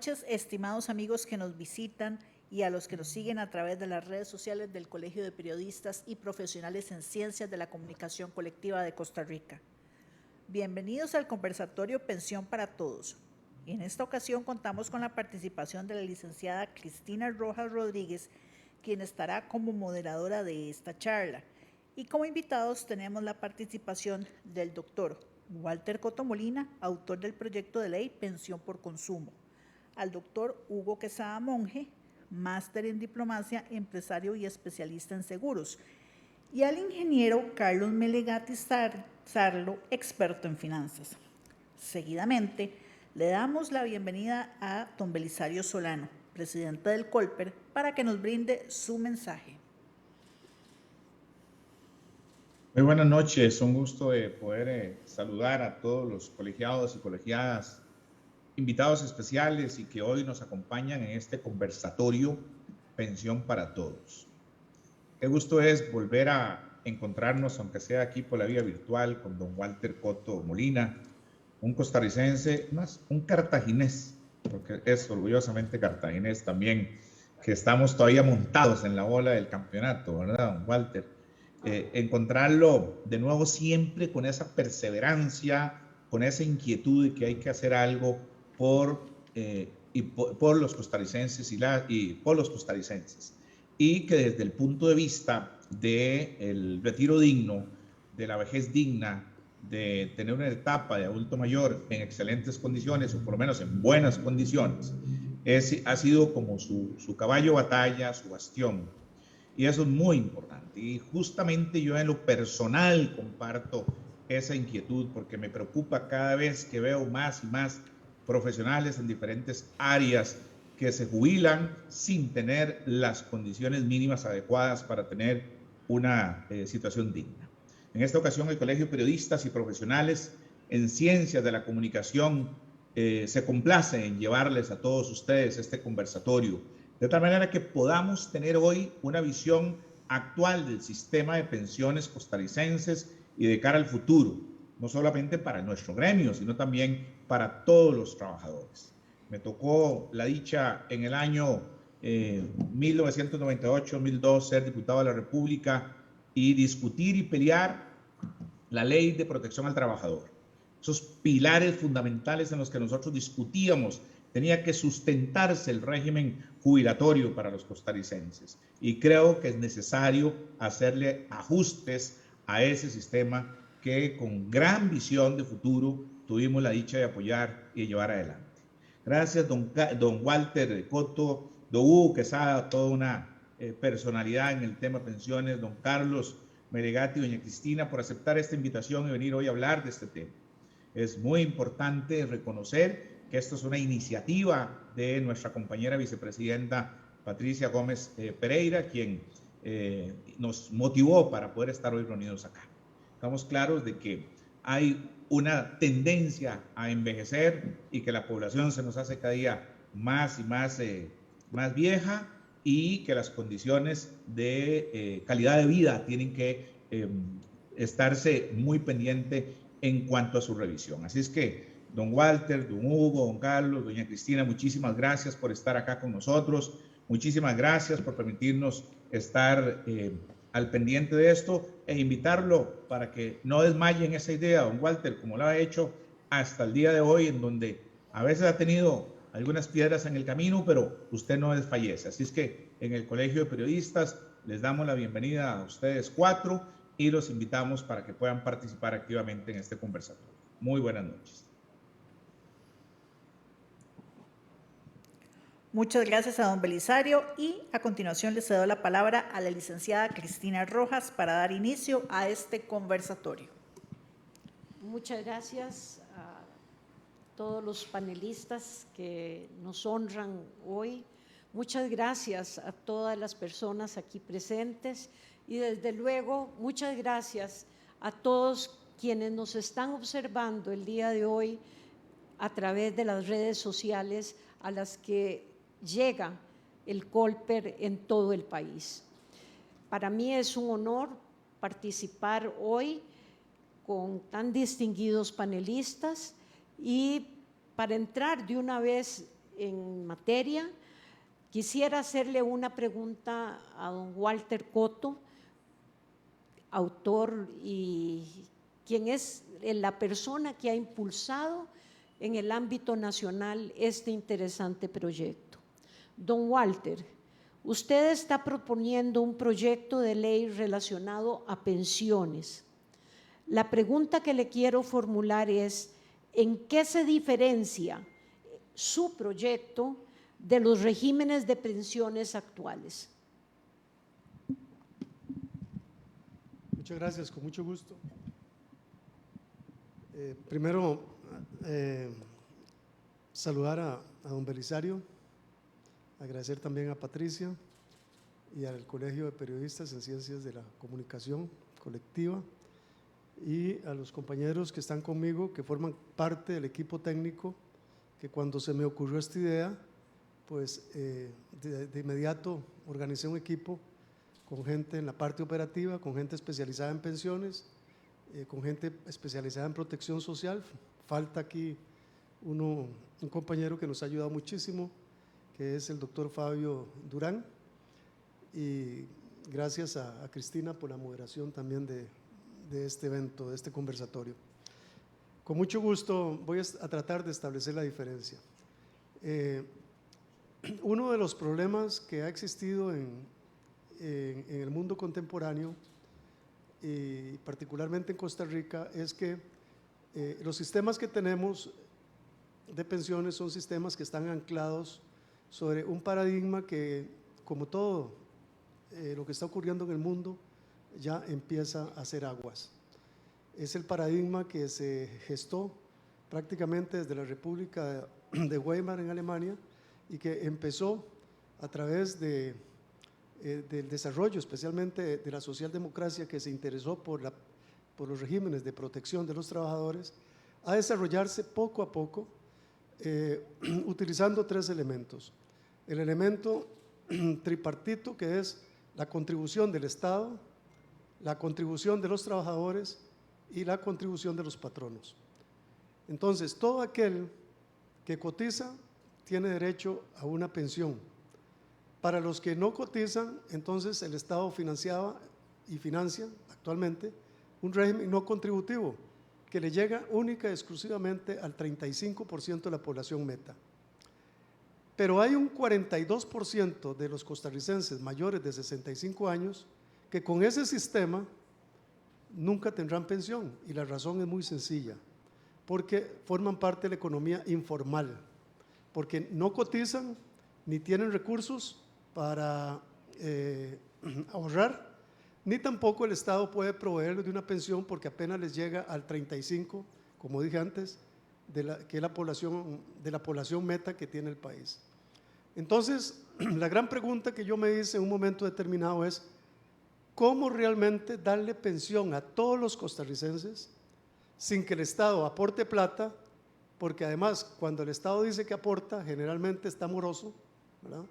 noches, estimados amigos que nos visitan y a los que nos siguen a través de las redes sociales del Colegio de Periodistas y Profesionales en Ciencias de la Comunicación Colectiva de Costa Rica. Bienvenidos al conversatorio Pensión para Todos. En esta ocasión contamos con la participación de la licenciada Cristina Rojas Rodríguez, quien estará como moderadora de esta charla. Y como invitados tenemos la participación del doctor Walter Coto Molina, autor del proyecto de ley Pensión por Consumo, al doctor Hugo Quesada Monge, máster en diplomacia, empresario y especialista en seguros, y al ingeniero Carlos Melegati Sarlo, experto en finanzas. Seguidamente, le damos la bienvenida a don Belisario Solano, presidente del Colper, para que nos brinde su mensaje. Muy buenas noches, un gusto de poder saludar a todos los colegiados y colegiadas, invitados especiales y que hoy nos acompañan en este conversatorio Pensión para Todos. Qué gusto es volver a encontrarnos, aunque sea aquí por la vía virtual, con don Walter Coto Molina, un costarricense, más un cartaginés, porque es orgullosamente cartaginés también, que estamos todavía montados en la ola del campeonato, ¿verdad, don Walter? Encontrarlo de nuevo siempre con esa perseverancia, con esa inquietud de que hay que hacer algo por los costarricenses y por los costarricenses. Y que desde el punto de vista del retiro digno, de la vejez digna, de tener una etapa de adulto mayor en excelentes condiciones, o por lo menos en buenas condiciones, ha sido como su caballo de batalla, su bastión. Y eso es muy importante. Y justamente yo en lo personal comparto esa inquietud porque me preocupa cada vez que veo más y más profesionales en diferentes áreas que se jubilan sin tener las condiciones mínimas adecuadas para tener una situación digna. En esta ocasión, el Colegio de Periodistas y Profesionales en Ciencias de la Comunicación se complace en llevarles a todos ustedes este conversatorio, de tal manera que podamos tener hoy una visión actual del sistema de pensiones costarricenses y de cara al futuro, no solamente para nuestro gremio, sino también para todos los trabajadores. Me tocó la dicha en el año 1998-2002 ser diputado de la República y discutir y pelear la ley de protección al trabajador. Esos pilares fundamentales en los que nosotros discutíamos, tenía que sustentarse el régimen jubilatorio para los costarricenses. Y creo que es necesario hacerle ajustes a ese sistema que con gran visión de futuro tuvimos la dicha de apoyar y de llevar adelante. Gracias, don Walter Coto, don Hugo Quesada, toda una personalidad en el tema pensiones, don Carlos Melegati y doña Cristina, por aceptar esta invitación y venir hoy a hablar de este tema. Es muy importante reconocer que esto es una iniciativa de nuestra compañera vicepresidenta Patricia Gómez Pereira, quien nos motivó para poder estar hoy reunidos acá. Estamos claros de que hay una tendencia a envejecer y que la población se nos hace cada día más y más vieja, y que las condiciones de calidad de vida tienen que estarse muy pendiente en cuanto a su revisión. Así es que, don Walter, don Hugo, don Carlos, doña Cristina, muchísimas gracias por estar acá con nosotros. Muchísimas gracias por permitirnos estar al pendiente de esto e invitarlo para que no desmaye en esa idea, don Walter, como lo ha hecho hasta el día de hoy, en donde a veces ha tenido algunas piedras en el camino, pero usted no desfallece. Así es que en el Colegio de Periodistas les damos la bienvenida a ustedes cuatro y los invitamos para que puedan participar activamente en este conversatorio. Muy buenas noches. Muchas gracias a don Belisario y a continuación le cedo la palabra a la licenciada Cristina Rojas para dar inicio a este conversatorio. Muchas gracias a todos los panelistas que nos honran hoy. Muchas gracias a todas las personas aquí presentes y desde luego muchas gracias a todos quienes nos están observando el día de hoy a través de las redes sociales a las que llega el Colper en todo el país. Para mí es un honor participar hoy con tan distinguidos panelistas y para entrar de una vez en materia. Quisiera hacerle una pregunta a don Walter Cotto, autor y quien es la persona que ha impulsado en el ámbito nacional este interesante proyecto. Don Walter, usted está proponiendo un proyecto de ley relacionado a pensiones. La pregunta que le quiero formular es, ¿en qué se diferencia su proyecto de los regímenes de pensiones actuales? Muchas gracias, con mucho gusto. Primero, saludar a don Belisario, agradecer también a Patricia y al Colegio de Periodistas en Ciencias de la Comunicación Colectiva y a los compañeros que están conmigo, que forman parte del equipo técnico, que cuando se me ocurrió esta idea, pues de inmediato organicé un equipo con gente en la parte operativa, con gente especializada en pensiones, con gente especializada en protección social. Falta aquí un compañero que nos ha ayudado muchísimo, que es el doctor Fabio Durán, y gracias a Cristina por la moderación también de este evento, de este conversatorio. Con mucho gusto voy a tratar de establecer la diferencia. Uno de los problemas que ha existido en el mundo contemporáneo y particularmente en Costa Rica es que los sistemas que tenemos de pensiones son sistemas que están anclados sobre un paradigma que, como todo lo que está ocurriendo en el mundo, ya empieza a hacer aguas. Es el paradigma que se gestó prácticamente desde la República de Weimar en Alemania y que empezó a través del desarrollo, especialmente de la socialdemocracia, que se interesó por los regímenes de protección de los trabajadores, a desarrollarse poco a poco, utilizando tres elementos. El elemento tripartito, que es la contribución del Estado, la contribución de los trabajadores y la contribución de los patronos. Entonces, todo aquel que cotiza tiene derecho a una pensión. Para los que no cotizan, entonces el Estado financiaba y financia actualmente un régimen no contributivo que le llega única y exclusivamente al 35% de la población meta. Pero hay un 42% de los costarricenses mayores de 65 años que con ese sistema nunca tendrán pensión, y la razón es muy sencilla, porque forman parte de la economía informal, porque no cotizan ni tienen recursos para ahorrar, ni tampoco el Estado puede proveerles de una pensión porque apenas les llega al 35%, como dije antes, que es la población meta que tiene el país. Entonces, la gran pregunta que yo me hice en un momento determinado es, ¿cómo realmente darle pensión a todos los costarricenses sin que el Estado aporte plata? Porque además, cuando el Estado dice que aporta, generalmente está moroso, ¿verdad?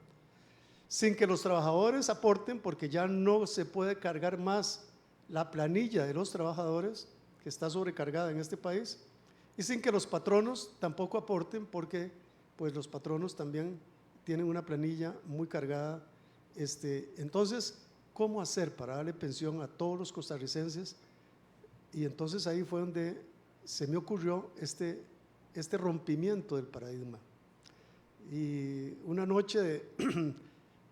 Sin que los trabajadores aporten, porque ya no se puede cargar más la planilla de los trabajadores, que está sobrecargada en este país, y sin que los patronos tampoco aporten, porque pues los patronos también tienen una planilla muy cargada. Entonces, ¿cómo hacer para darle pensión a todos los costarricenses? Y entonces ahí fue donde se me ocurrió este rompimiento del paradigma. Y una noche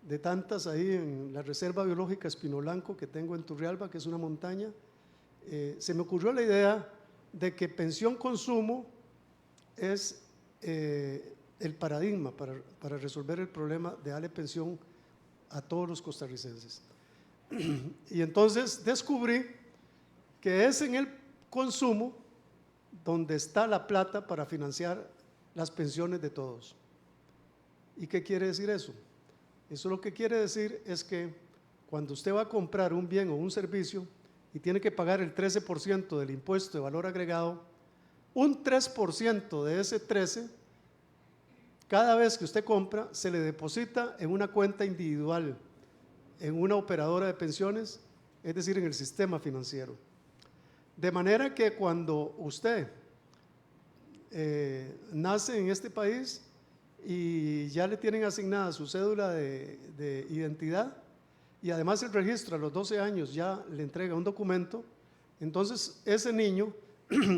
de tantas ahí en la Reserva Biológica Espinoblanco que tengo en Turrialba, que es una montaña, se me ocurrió la idea de que pensión-consumo es el paradigma para resolver el problema de darle pensión a todos los costarricenses. Y entonces descubrí que es en el consumo donde está la plata para financiar las pensiones de todos. ¿Y qué quiere decir eso? Eso lo que quiere decir es que cuando usted va a comprar un bien o un servicio y tiene que pagar el 13% del impuesto de valor agregado, un 3% de ese 13%, cada vez que usted compra, se le deposita en una cuenta individual, en una operadora de pensiones, es decir, en el sistema financiero. De manera que cuando usted nace en este país, y ya le tienen asignada su cédula de identidad y además el registro a los 12 años ya le entrega un documento, entonces ese niño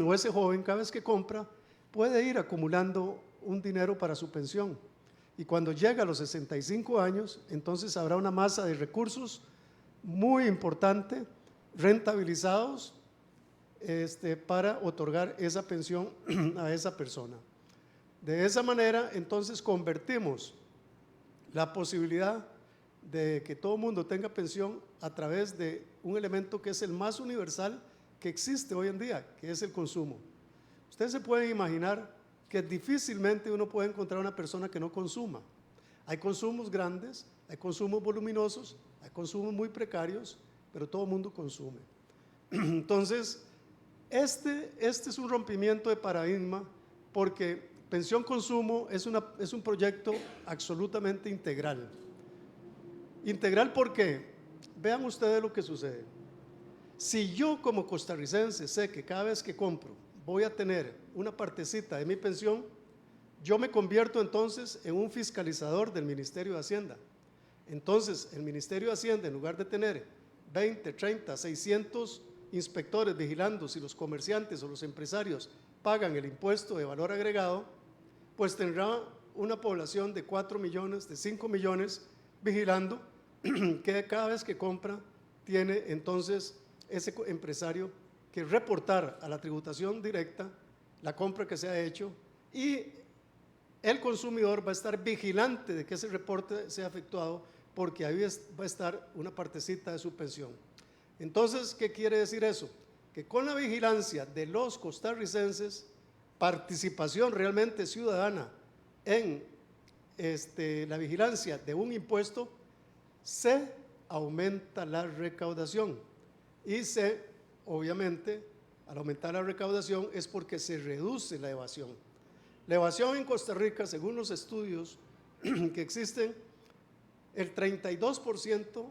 o ese joven cada vez que compra puede ir acumulando un dinero para su pensión y cuando llega a los 65 años entonces habrá una masa de recursos muy importante rentabilizados para otorgar esa pensión a esa persona. De esa manera, entonces, convertimos la posibilidad de que todo el mundo tenga pensión a través de un elemento que es el más universal que existe hoy en día, que es el consumo. Ustedes se pueden imaginar que difícilmente uno puede encontrar una persona que no consuma. Hay consumos grandes, hay consumos voluminosos, hay consumos muy precarios, pero todo el mundo consume. Entonces, este es un rompimiento de paradigma porque pensión consumo es un proyecto absolutamente integral. Integral porque, vean ustedes lo que sucede. Si yo como costarricense sé que cada vez que compro voy a tener una partecita de mi pensión, yo me convierto entonces en un fiscalizador del Ministerio de Hacienda. Entonces, el Ministerio de Hacienda, en lugar de tener 20, 30, 600 inspectores vigilando si los comerciantes o los empresarios pagan el impuesto de valor agregado, pues tendrá una población de 4 millones, de 5 millones vigilando que cada vez que compra tiene entonces ese empresario que reportar a la tributación directa la compra que se ha hecho y el consumidor va a estar vigilante de que ese reporte sea efectuado porque ahí va a estar una partecita de su pensión. Entonces, ¿qué quiere decir eso? Que con la vigilancia de los costarricenses, participación realmente ciudadana en la vigilancia de un impuesto, se aumenta la recaudación y obviamente, al aumentar la recaudación es porque se reduce la evasión. La evasión en Costa Rica, según los estudios que existen, el 32%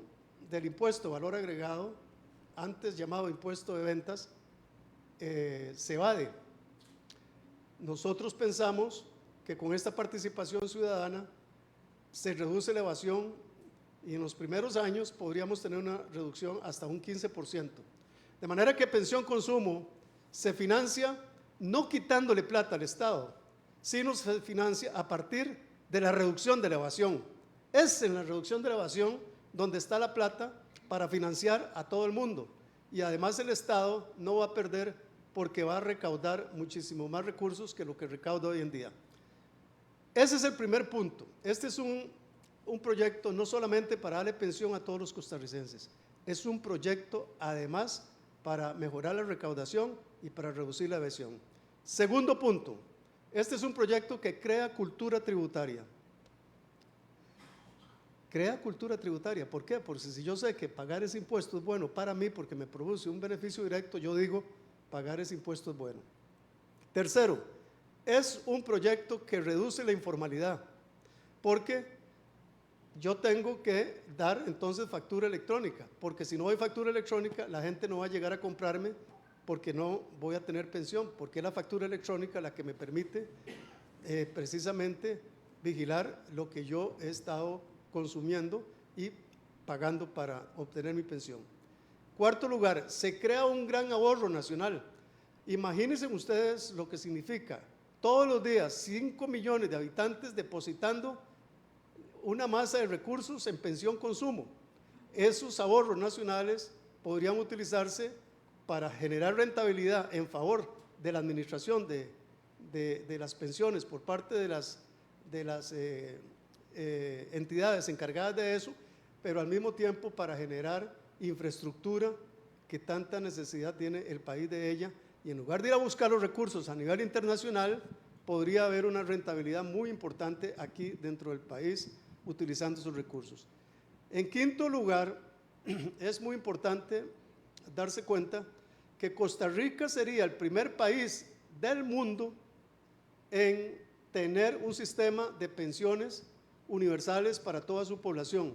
del impuesto de valor agregado, antes llamado impuesto de ventas, se evade. Nosotros pensamos que con esta participación ciudadana se reduce la evasión y en los primeros años podríamos tener una reducción hasta un 15%. De manera que pensión consumo se financia no quitándole plata al Estado, sino se financia a partir de la reducción de la evasión. Es en la reducción de la evasión donde está la plata para financiar a todo el mundo. Y además el Estado no va a perder porque va a recaudar muchísimo más recursos que lo que recauda hoy en día. Ese es el primer punto. Este es un proyecto no solamente para darle pensión a todos los costarricenses, es un proyecto además para mejorar la recaudación y para reducir la evasión. Segundo punto, este es un proyecto que crea cultura tributaria. Crea cultura tributaria, ¿por qué? Porque si yo sé que pagar ese impuesto es bueno para mí porque me produce un beneficio directo, yo digo, pagar ese impuesto es bueno. Tercero, es un proyecto que reduce la informalidad, porque yo tengo que dar entonces factura electrónica, porque si no hay factura electrónica, la gente no va a llegar a comprarme porque no voy a tener pensión, porque es la factura electrónica la que me permite precisamente vigilar lo que yo he estado consumiendo y pagando para obtener mi pensión. Cuarto lugar, se crea un gran ahorro nacional. Imagínense ustedes lo que significa todos los días 5 millones de habitantes depositando una masa de recursos en pensión consumo. Esos ahorros nacionales podrían utilizarse para generar rentabilidad en favor de la administración de las pensiones por parte de las entidades encargadas de eso, pero al mismo tiempo para generar infraestructura que tanta necesidad tiene el país de ella, y en lugar de ir a buscar los recursos a nivel internacional, podría haber una rentabilidad muy importante aquí dentro del país utilizando esos recursos. En quinto lugar, es muy importante darse cuenta que Costa Rica sería el primer país del mundo en tener un sistema de pensiones universales para toda su población,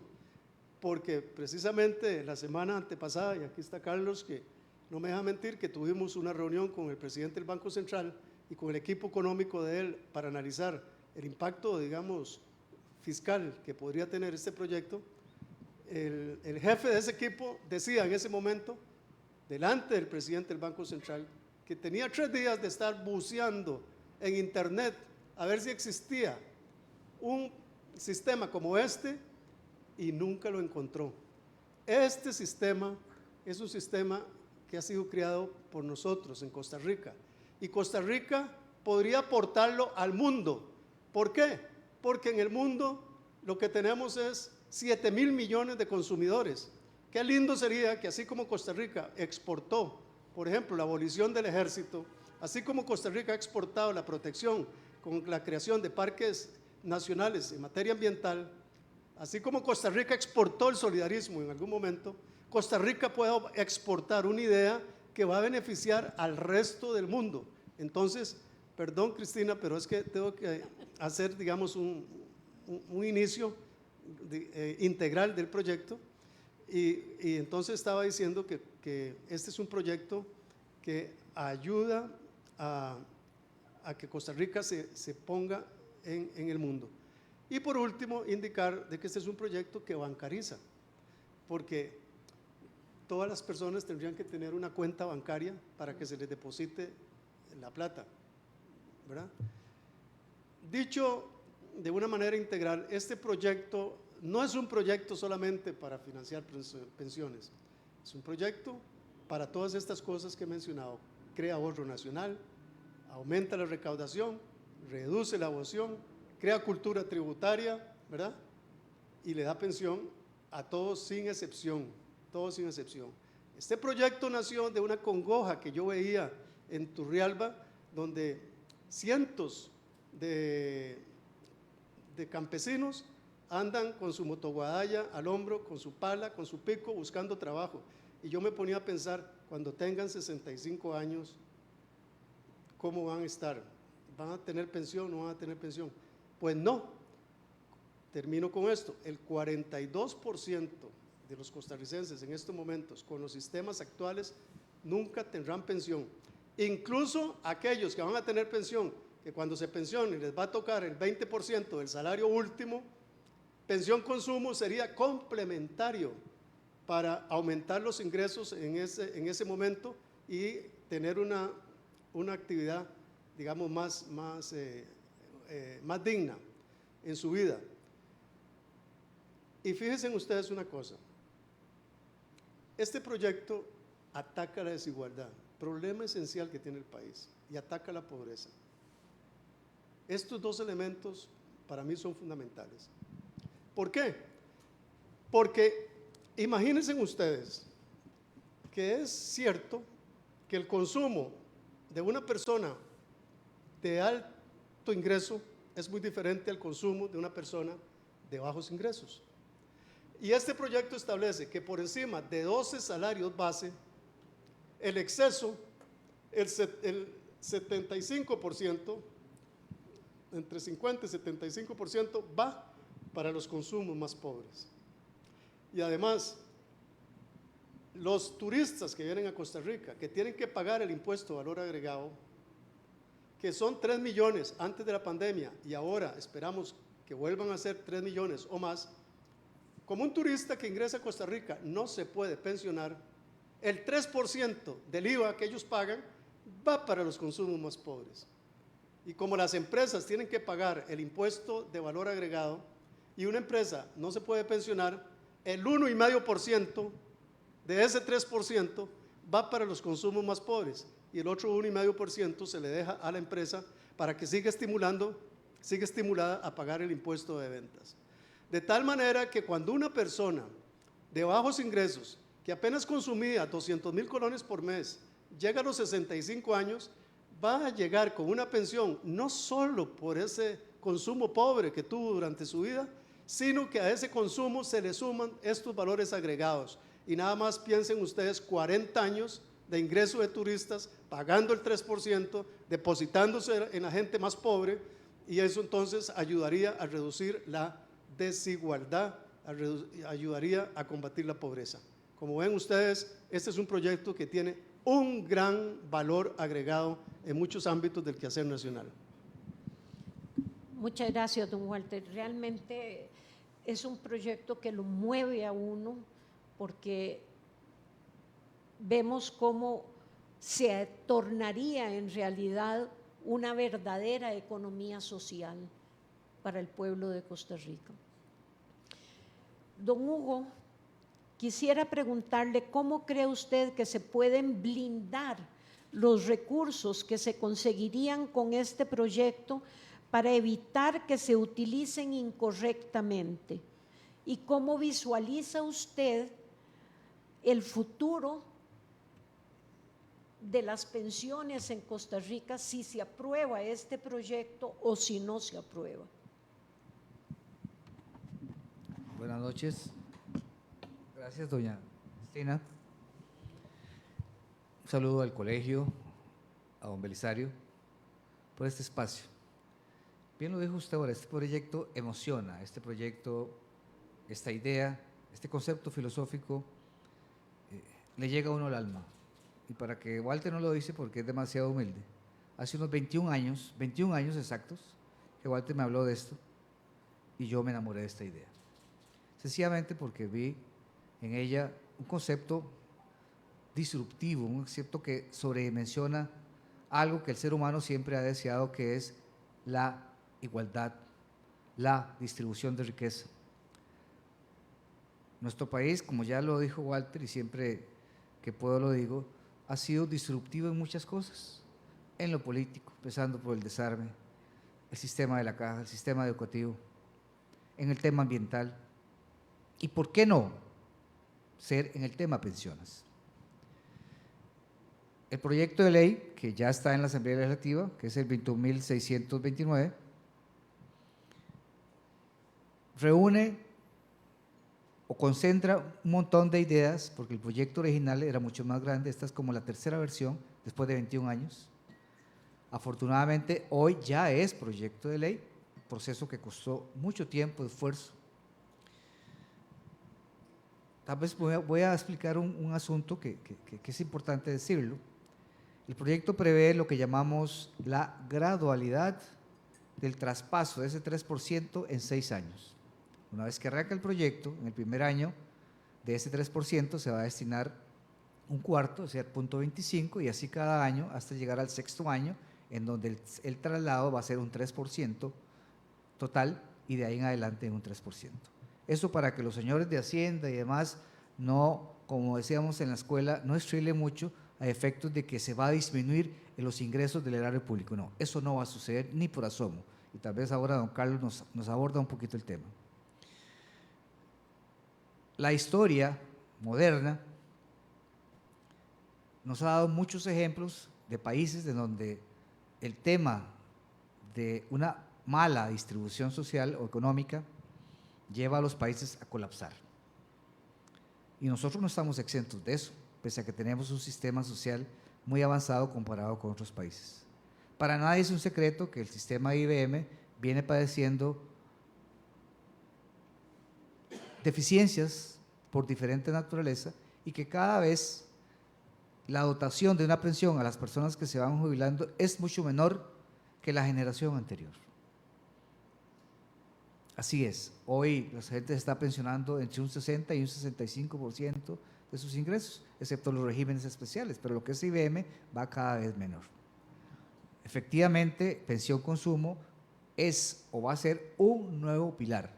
porque precisamente la semana antepasada, y aquí está Carlos, que no me deja mentir, que tuvimos una reunión con el presidente del Banco Central y con el equipo económico de él para analizar el impacto, digamos, fiscal que podría tener este proyecto, el jefe de ese equipo decía en ese momento, delante del presidente del Banco Central, que tenía 3 días de estar buceando en internet a ver si existía un sistema como este y nunca lo encontró. Este sistema es un sistema que ha sido creado por nosotros en Costa Rica y Costa Rica podría aportarlo al mundo. ¿Por qué? Porque en el mundo lo que tenemos es 7.000 millones de consumidores. Qué lindo sería que así como Costa Rica exportó, por ejemplo, la abolición del ejército, así como Costa Rica ha exportado la protección con la creación de parques nacionales en materia ambiental, así como Costa Rica exportó el solidarismo en algún momento, Costa Rica puede exportar una idea que va a beneficiar al resto del mundo. Entonces, perdón Cristina, pero es que tengo que hacer, digamos, un inicio integral del proyecto y entonces estaba diciendo que este es un proyecto que ayuda a que Costa Rica se ponga en el mundo. Y por último, indicar de que este es un proyecto que bancariza, porque todas las personas tendrían que tener una cuenta bancaria para que se les deposite la plata, ¿verdad? Dicho de una manera integral, este proyecto no es un proyecto solamente para financiar pensiones, es un proyecto para todas estas cosas que he mencionado. Crea ahorro nacional, aumenta la recaudación, reduce la evasión, crea cultura tributaria, ¿verdad? Y le da pensión a todos sin excepción, todos sin excepción. Este proyecto nació de una congoja que yo veía en Turrialba, donde cientos de campesinos andan con su motoguadalla al hombro, con su pala, con su pico, buscando trabajo. Y yo me ponía a pensar, cuando tengan 65 años, ¿cómo van a estar? ¿Van a tener pensión? ¿No van a tener pensión? Pues no. Termino con esto. El 42% de los costarricenses en estos momentos, con los sistemas actuales, nunca tendrán pensión. Incluso aquellos que van a tener pensión, que cuando se pensionen les va a tocar el 20% del salario último, pensión consumo sería complementario para aumentar los ingresos en ese momento y tener una actividad, digamos, más digna en su vida. Y fíjense ustedes una cosa, este proyecto ataca la desigualdad, problema esencial que tiene el país, y ataca la pobreza. Estos dos elementos para mí son fundamentales. ¿Por qué? Porque imagínense ustedes que es cierto que el consumo de una persona de alto ingreso es muy diferente al consumo de una persona de bajos ingresos. Y este proyecto establece que por encima de 12 salarios base, el exceso, el 75%, entre 50 y 75% va para los consumos más pobres. Y además, los turistas que vienen a Costa Rica, que tienen que pagar el impuesto de valor agregado, que son 3 millones antes de la pandemia y ahora esperamos que vuelvan a ser 3 millones o más, como un turista que ingresa a Costa Rica no se puede pensionar, el 3% del IVA que ellos pagan va para los consumos más pobres. Y como las empresas tienen que pagar el impuesto de valor agregado y una empresa no se puede pensionar, el 1,5% de ese 3% va para los consumos más pobres y el otro 1,5% se le deja a la empresa para que siga estimulada a pagar el impuesto de ventas. De tal manera que cuando una persona de bajos ingresos, que apenas consumía 200,000 colones por mes, llega a los 65 años, va a llegar con una pensión no solo por ese consumo pobre que tuvo durante su vida, sino que a ese consumo se le suman estos valores agregados. Y nada más piensen ustedes 40 años de ingreso de turistas, pagando el 3%, depositándose en la gente más pobre, y eso entonces ayudaría a reducir la desigualdad, ayudaría a combatir la pobreza. Como ven ustedes, este es un proyecto que tiene un gran valor agregado en muchos ámbitos del quehacer nacional. Muchas gracias, don Walter. Realmente es un proyecto que lo mueve a uno porque vemos cómo se tornaría en realidad una verdadera economía social para el pueblo de Costa Rica. Don Hugo, quisiera preguntarle cómo cree usted que se pueden blindar los recursos que se conseguirían con este proyecto para evitar que se utilicen incorrectamente, y cómo visualiza usted el futuro de las pensiones en Costa Rica si se aprueba este proyecto o si no se aprueba. Buenas noches. Gracias, doña Cristina. Un saludo al colegio, a don Belisario, por este espacio. Bien lo dijo usted ahora, este proyecto emociona, este proyecto, esta idea, este concepto filosófico le llega a uno al alma. Y para que Walter no lo dice porque es demasiado humilde, hace unos 21 años exactos, que Walter me habló de esto y yo me enamoré de esta idea. Sencillamente porque vi en ella un concepto disruptivo, un concepto que sobredimensiona algo que el ser humano siempre ha deseado, que es la igualdad, la distribución de riqueza. Nuestro país, como ya lo dijo Walter y siempre que puedo lo digo, ha sido disruptivo en muchas cosas, en lo político, empezando por el desarme, el sistema de la caja, el sistema educativo, en el tema ambiental y, ¿por qué no?, ser en el tema pensiones. El proyecto de ley que ya está en la Asamblea Legislativa, que es el 21.629, reúne o concentra un montón de ideas, porque el proyecto original era mucho más grande. Esta es como la tercera versión, después de 21 años. Afortunadamente, hoy ya es proyecto de ley, proceso que costó mucho tiempo, esfuerzo. Tal vez voy a explicar un asunto que es importante decirlo. El proyecto prevé lo que llamamos la gradualidad del traspaso de ese 3% en 6 años. Una vez que arranca el proyecto, en el primer año de ese 3% se va a destinar un cuarto, o sea, 0.25, y así cada año hasta llegar al sexto año, en donde el traslado va a ser un 3% total y de ahí en adelante un 3%. Eso para que los señores de Hacienda y demás no, como decíamos en la escuela, no estrile mucho a efectos de que se va a disminuir en los ingresos del erario público. No, eso no va a suceder ni por asomo. Y tal vez ahora don Carlos nos aborda un poquito el tema. La historia moderna nos ha dado muchos ejemplos de países en donde el tema de una mala distribución social o económica lleva a los países a colapsar. Y nosotros no estamos exentos de eso, pese a que tenemos un sistema social muy avanzado comparado con otros países. Para nadie es un secreto que el sistema IBM viene padeciendo deficiencias por diferente naturaleza y que cada vez la dotación de una pensión a las personas que se van jubilando es mucho menor que la generación anterior. Así es, hoy la gente se está pensionando entre un 60 y un 65% de sus ingresos, excepto los regímenes especiales, pero lo que es IBM va cada vez menor. Efectivamente, pensión consumo es o va a ser un nuevo pilar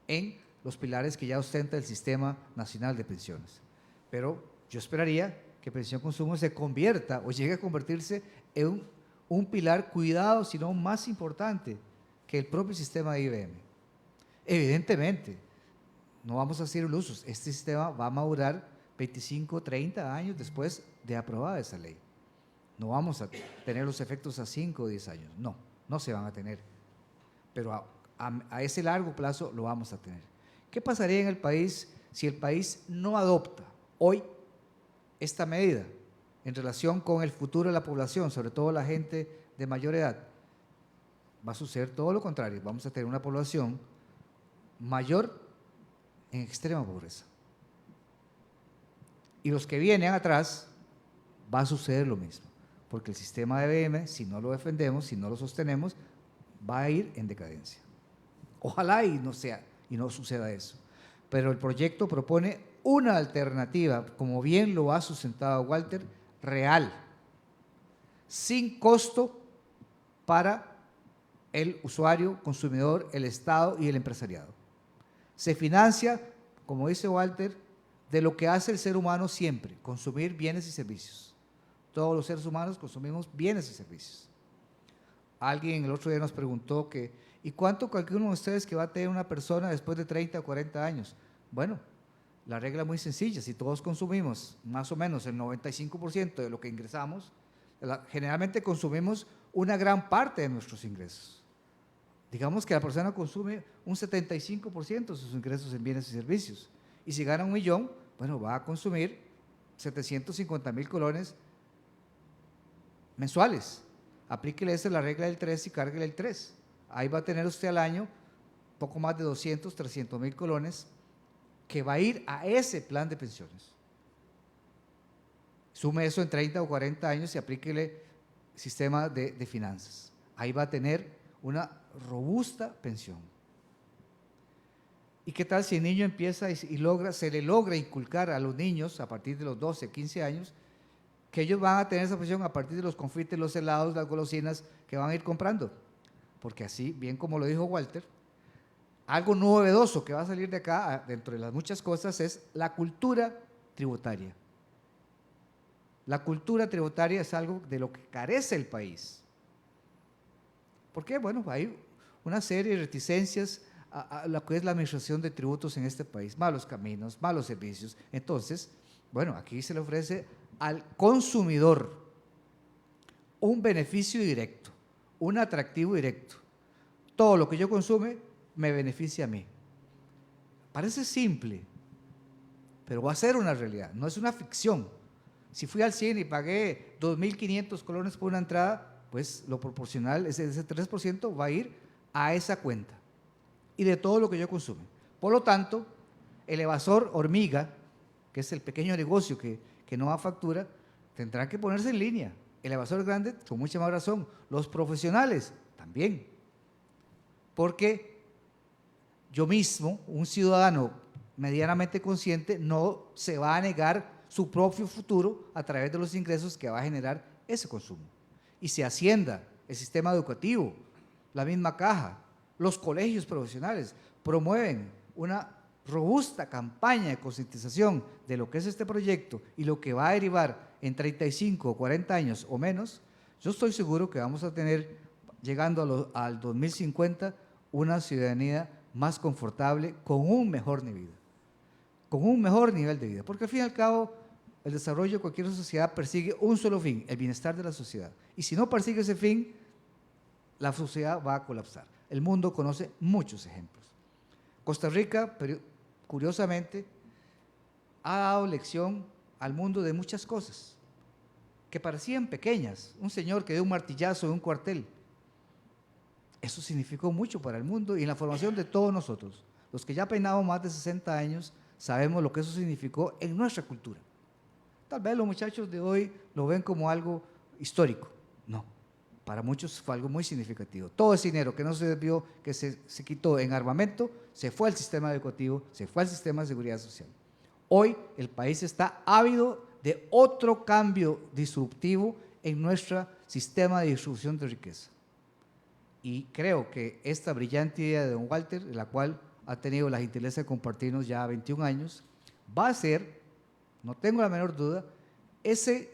en los pilares que ya ostenta el Sistema Nacional de Pensiones. Pero yo esperaría que pensión consumo se convierta o llegue a convertirse en un pilar cuidado, sino más importante que el propio sistema de IBM. Evidentemente, no vamos a ser ilusos, este sistema va a madurar 25, 30 años después de aprobada esa ley. No vamos a tener los efectos a 5 o 10 años, no se van a tener, pero a ese largo plazo lo vamos a tener. ¿Qué pasaría en el país si el país no adopta hoy esta medida en relación con el futuro de la población, sobre todo la gente de mayor edad? Va a suceder todo lo contrario, vamos a tener una población mayor en extrema pobreza. Y los que vienen atrás va a suceder lo mismo, porque el sistema de IBM, si no lo defendemos, si no lo sostenemos, va a ir en decadencia. Ojalá y no suceda eso. Pero el proyecto propone una alternativa, como bien lo ha sustentado Walter, real, sin costo para el usuario, consumidor, el Estado y el empresariado. Se financia, como dice Walter, de lo que hace el ser humano siempre, consumir bienes y servicios. Todos los seres humanos consumimos bienes y servicios. Alguien el otro día nos preguntó ¿y cuánto calcula uno de ustedes que va a tener una persona después de 30 o 40 años? Bueno, la regla es muy sencilla. Si todos consumimos más o menos el 95% de lo que ingresamos, generalmente consumimos una gran parte de nuestros ingresos. Digamos que la persona consume un 75% de sus ingresos en bienes y servicios. Y si gana 1 millón, bueno, va a consumir 750,000 colones mensuales. Aplíquele la regla del 3 y cárguele el 3. Ahí va a tener usted al año poco más de 200, 300,000 colones que va a ir a ese plan de pensiones. Sume eso en 30 o 40 años y aplíquele sistema de finanzas. Ahí va a tener una robusta pensión. ¿Y qué tal si el niño empieza y se le logra inculcar a los niños a partir de los 12, 15 años que ellos van a tener esa pensión a partir de los confites, los helados, las golosinas que van a ir comprando? Porque así, bien como lo dijo Walter, algo novedoso que va a salir de acá, dentro de las muchas cosas, es la cultura tributaria. La cultura tributaria es algo de lo que carece el país. ¿Por qué? Bueno, hay una serie de reticencias a lo que es la administración de tributos en este país. Malos caminos, malos servicios. Entonces, bueno, aquí se le ofrece al consumidor un beneficio directo, un atractivo directo. Todo lo que yo consume me beneficia a mí. Parece simple, pero va a ser una realidad, no es una ficción. Si fui al cine y pagué 2.500 colones por una entrada, pues lo proporcional, ese 3% va a ir a esa cuenta y de todo lo que yo consume. Por lo tanto, el evasor hormiga, que es el pequeño negocio que no da factura, tendrá que ponerse en línea. El evasor grande, con mucha más razón. Los profesionales, también. Porque yo mismo, un ciudadano medianamente consciente, no se va a negar su propio futuro a través de los ingresos que va a generar ese consumo. Y si Hacienda, el sistema educativo, la misma caja, los colegios profesionales promueven una robusta campaña de concientización de lo que es este proyecto y lo que va a derivar en 35 o 40 años o menos, yo estoy seguro que vamos a tener, llegando al 2050, una ciudadanía más confortable, con un mejor nivel de vida. Porque al fin y al cabo, el desarrollo de cualquier sociedad persigue un solo fin, el bienestar de la sociedad. Y si no persigue ese fin, la sociedad va a colapsar. El mundo conoce muchos ejemplos. Costa Rica, curiosamente, ha dado lección al mundo de muchas cosas que parecían pequeñas. Un señor que dio un martillazo en un cuartel. Eso significó mucho para el mundo y en la formación de todos nosotros. Los que ya peinamos más de 60 años sabemos lo que eso significó en nuestra cultura. Tal vez los muchachos de hoy lo ven como algo histórico. No, para muchos fue algo muy significativo. Todo ese dinero que no se desvió, que se quitó en armamento, se fue al sistema educativo, se fue al sistema de seguridad social. Hoy el país está ávido de otro cambio disruptivo en nuestro sistema de distribución de riqueza. Y creo que esta brillante idea de don Walter, la cual ha tenido la gentileza de compartirnos ya 21 años, va a ser, no tengo la menor duda, ese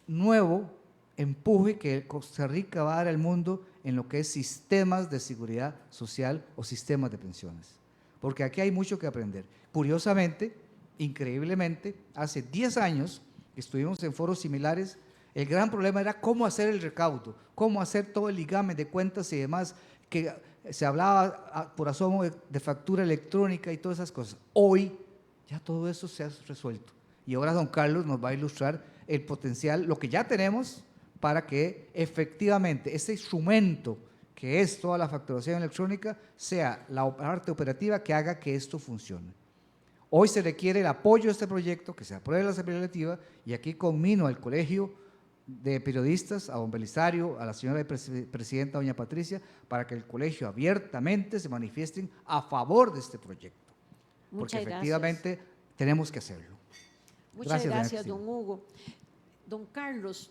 nuevo empuje que Costa Rica va a dar al mundo en lo que es sistemas de seguridad social o sistemas de pensiones. Porque aquí hay mucho que aprender. Curiosamente, increíblemente, hace 10 años que estuvimos en foros similares, el gran problema era cómo hacer el recaudo, cómo hacer todo el ligame de cuentas y demás, que se hablaba por asomo de factura electrónica y todas esas cosas. Hoy ya todo eso se ha resuelto. Y ahora don Carlos nos va a ilustrar el potencial, lo que ya tenemos, para que efectivamente ese instrumento que es toda la facturación electrónica sea la parte operativa que haga que esto funcione. Hoy se requiere el apoyo de este proyecto, que se apruebe la Asamblea Legislativa, y aquí conmino al Colegio de Periodistas, a don Belisario, a la señora presidenta, doña Patricia, para que el colegio abiertamente se manifiesten a favor de este proyecto. Muchas Porque efectivamente tenemos que hacerlo. Muchas doña gracias, Cristina. don Hugo. Don Carlos,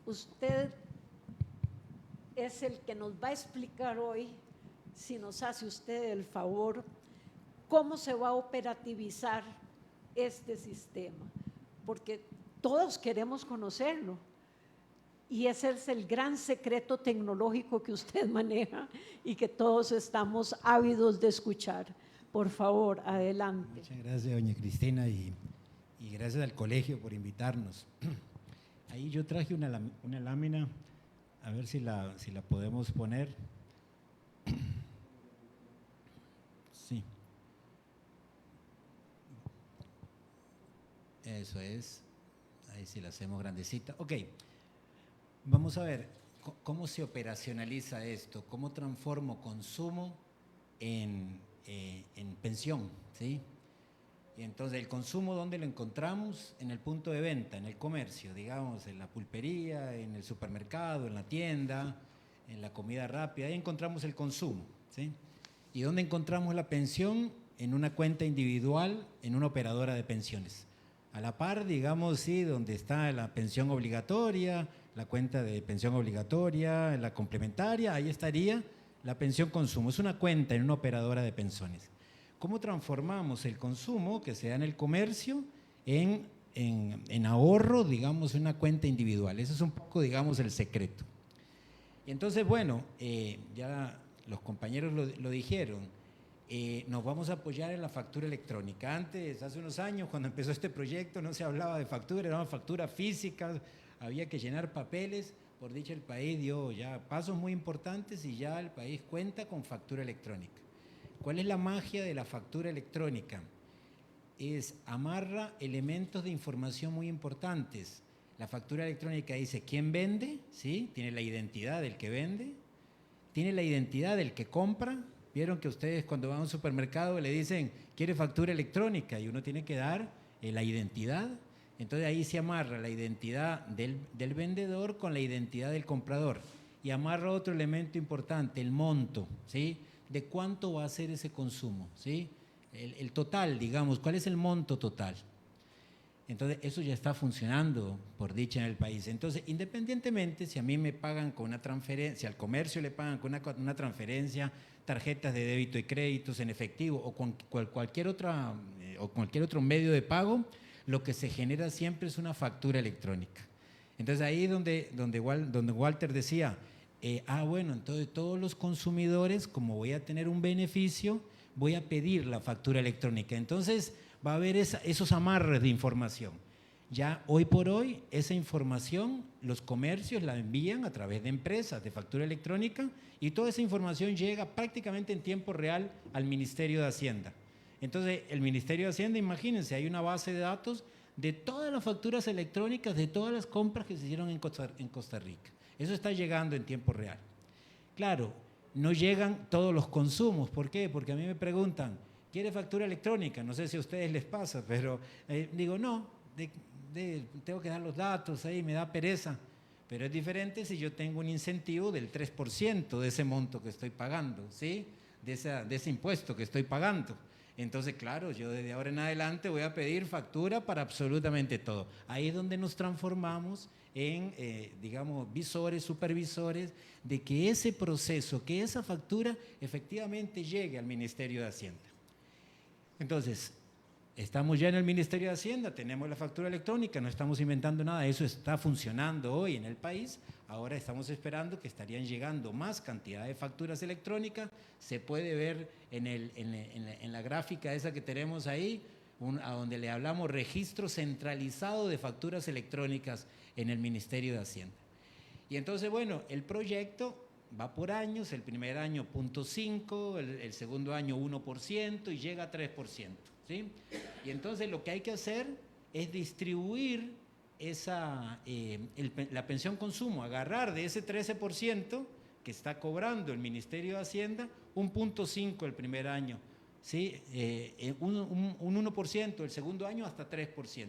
usted es el que nos va a explicar hoy, si nos hace usted el favor, cómo se va a operativizar este sistema, porque todos queremos conocerlo y ese es el gran secreto tecnológico que usted maneja y que todos estamos ávidos de escuchar. Por favor, adelante. Muchas gracias, doña Cristina, y gracias al colegio por invitarnos. Ahí yo traje una lámina, a ver si la podemos poner. Sí. Eso es. Ahí sí la hacemos grandecita. Ok, vamos a ver cómo se operacionaliza esto, cómo transformo consumo en pensión, ¿sí? Y entonces el consumo, ¿dónde lo encontramos? En el punto de venta, en el comercio, digamos, en la pulpería, en el supermercado, en la tienda, en la comida rápida, ahí encontramos el consumo, ¿sí? ¿Y dónde encontramos la pensión? En una cuenta individual, en una operadora de pensiones. A la par, digamos, sí, donde está la pensión obligatoria, la cuenta de pensión obligatoria, la complementaria, ahí estaría la pensión consumo. Es una cuenta en una operadora de pensiones. ¿Cómo transformamos el consumo que se da en el comercio en ahorro, digamos, en una cuenta individual? Ese es un poco, digamos, el secreto. Y entonces, bueno, ya los compañeros lo dijeron, nos vamos a apoyar en la factura electrónica. Antes, hace unos años, cuando empezó este proyecto, no se hablaba de factura, eran facturas físicas, había que llenar papeles. Por dicho, el país dio ya pasos muy importantes y ya el país cuenta con factura electrónica. ¿Cuál es la magia de la factura electrónica? Amarra elementos de información muy importantes. La factura electrónica dice quién vende, ¿sí? Tiene la identidad del que vende, tiene la identidad del que compra. Vieron que ustedes cuando van a un supermercado le dicen, ¿quiere factura electrónica? Y uno tiene que dar la identidad. Entonces ahí se amarra la identidad del vendedor con la identidad del comprador. Y amarra otro elemento importante, el monto, ¿sí? De cuánto va a ser ese consumo, ¿sí? El total, digamos, ¿cuál es el monto total? Entonces, eso ya está funcionando, por dicha, en el país. Entonces, independientemente si a mí me pagan con una transferencia, si al comercio le pagan con una transferencia, tarjetas de débito y créditos en efectivo o con cualquier otro medio de pago, lo que se genera siempre es una factura electrónica. Entonces, ahí donde Walter decía, bueno, entonces todos los consumidores, como voy a tener un beneficio, voy a pedir la factura electrónica. Entonces, va a haber esos amarres de información. Ya hoy por hoy, esa información, los comercios la envían a través de empresas de factura electrónica y toda esa información llega prácticamente en tiempo real al Ministerio de Hacienda. Entonces, el Ministerio de Hacienda, imagínense, hay una base de datos de todas las facturas electrónicas, de todas las compras que se hicieron en Costa Rica. Eso está llegando en tiempo real. Claro, no llegan todos los consumos. ¿Por qué? Porque a mí me preguntan, ¿quiere factura electrónica? No sé si a ustedes les pasa, pero digo, no, tengo que dar los datos ahí, me da pereza. Pero es diferente si yo tengo un incentivo del 3% de ese monto que estoy pagando, ¿sí? De ese impuesto que estoy pagando. Entonces, claro, yo desde ahora en adelante voy a pedir factura para absolutamente todo. Ahí es donde nos transformamos en, digamos, visores, supervisores, de que ese proceso, que esa factura efectivamente llegue al Ministerio de Hacienda. Entonces, estamos ya en el Ministerio de Hacienda, tenemos la factura electrónica, no estamos inventando nada, eso está funcionando hoy en el país. Ahora estamos esperando que estarían llegando más cantidad de facturas electrónicas. Se puede ver en la gráfica esa que tenemos ahí, a donde le hablamos registro centralizado de facturas electrónicas en el Ministerio de Hacienda. Y entonces, bueno, el proyecto va por años, el primer año 0.5, el segundo año 1% y llega a 3%, ¿sí? Y entonces lo que hay que hacer es distribuir la pensión consumo, agarrar de ese 13% que está cobrando el Ministerio de Hacienda, un 0.5 el primer año, ¿sí? Un 1% el segundo año hasta 3%,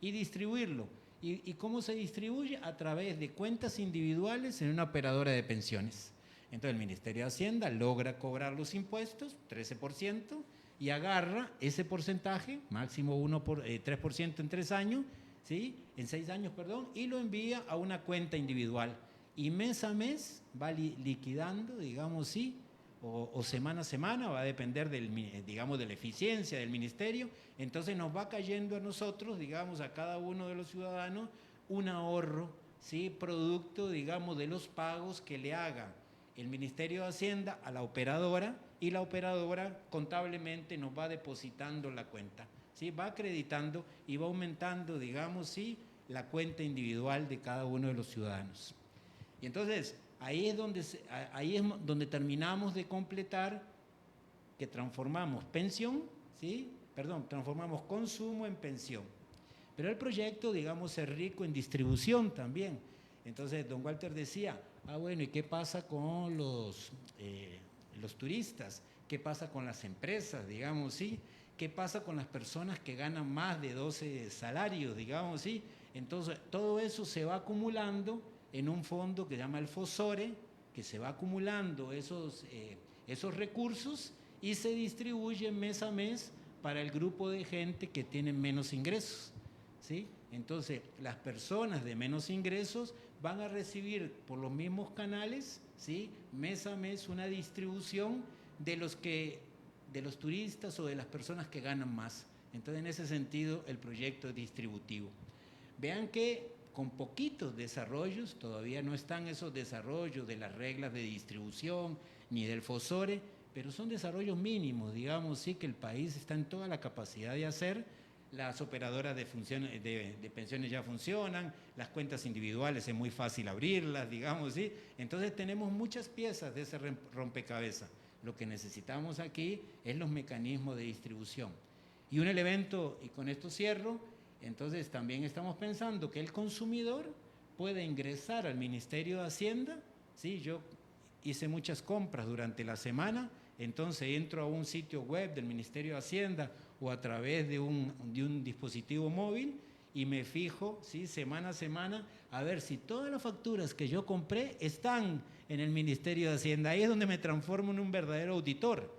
y distribuirlo ¿Y cómo se distribuye? A través de cuentas individuales en una operadora de pensiones. Entonces el Ministerio de Hacienda logra cobrar los impuestos, 13%, y agarra ese porcentaje, máximo 3% en 3 años, ¿sí? En 6 años, perdón, y lo envía a una cuenta individual. Y mes a mes va liquidando, digamos, sí, o semana a semana, va a depender digamos, de la eficiencia del ministerio. Entonces nos va cayendo a nosotros, digamos, a cada uno de los ciudadanos, un ahorro, ¿sí? Producto, digamos, de los pagos que le haga el Ministerio de Hacienda a la operadora, y la operadora contablemente nos va depositando la cuenta, ¿sí? Va acreditando y va aumentando, digamos, ¿sí? La cuenta individual de cada uno de los ciudadanos. Y entonces, ahí es donde terminamos de completar, que transformamos pensión, ¿sí? Perdón, transformamos consumo en pensión. Pero el proyecto, digamos, es rico en distribución también. Entonces, don Walter decía, bueno, ¿y qué pasa con los turistas? ¿Qué pasa con las empresas, digamos, sí? ¿Qué pasa con las personas que ganan más de 12 salarios, digamos, sí? Entonces, todo eso se va acumulando en un fondo que se llama el FOSORE, que se va acumulando esos recursos y se distribuye mes a mes para el grupo de gente que tiene menos ingresos, ¿sí? Entonces, las personas de menos ingresos van a recibir por los mismos canales, ¿sí? Mes a mes una distribución de los turistas o de las personas que ganan más. Entonces, en ese sentido, el proyecto es distributivo. Vean que con poquitos desarrollos, todavía no están esos desarrollos de las reglas de distribución ni del FOSORE, pero son desarrollos mínimos, digamos, sí, que el país está en toda la capacidad de hacer. Las operadoras de pensiones ya funcionan, las cuentas individuales es muy fácil abrirlas, digamos, ¿sí? Entonces tenemos muchas piezas de ese rompecabezas. Lo que necesitamos aquí es los mecanismos de distribución. Y un elemento, y con esto cierro, entonces también estamos pensando que el consumidor puede ingresar al Ministerio de Hacienda, ¿sí? Yo hice muchas compras durante la semana, entonces entro a un sitio web del Ministerio de Hacienda o a través de un dispositivo móvil y me fijo, ¿sí? Semana a semana, a ver si todas las facturas que yo compré están en el Ministerio de Hacienda. Ahí es donde me transformo en un verdadero auditor.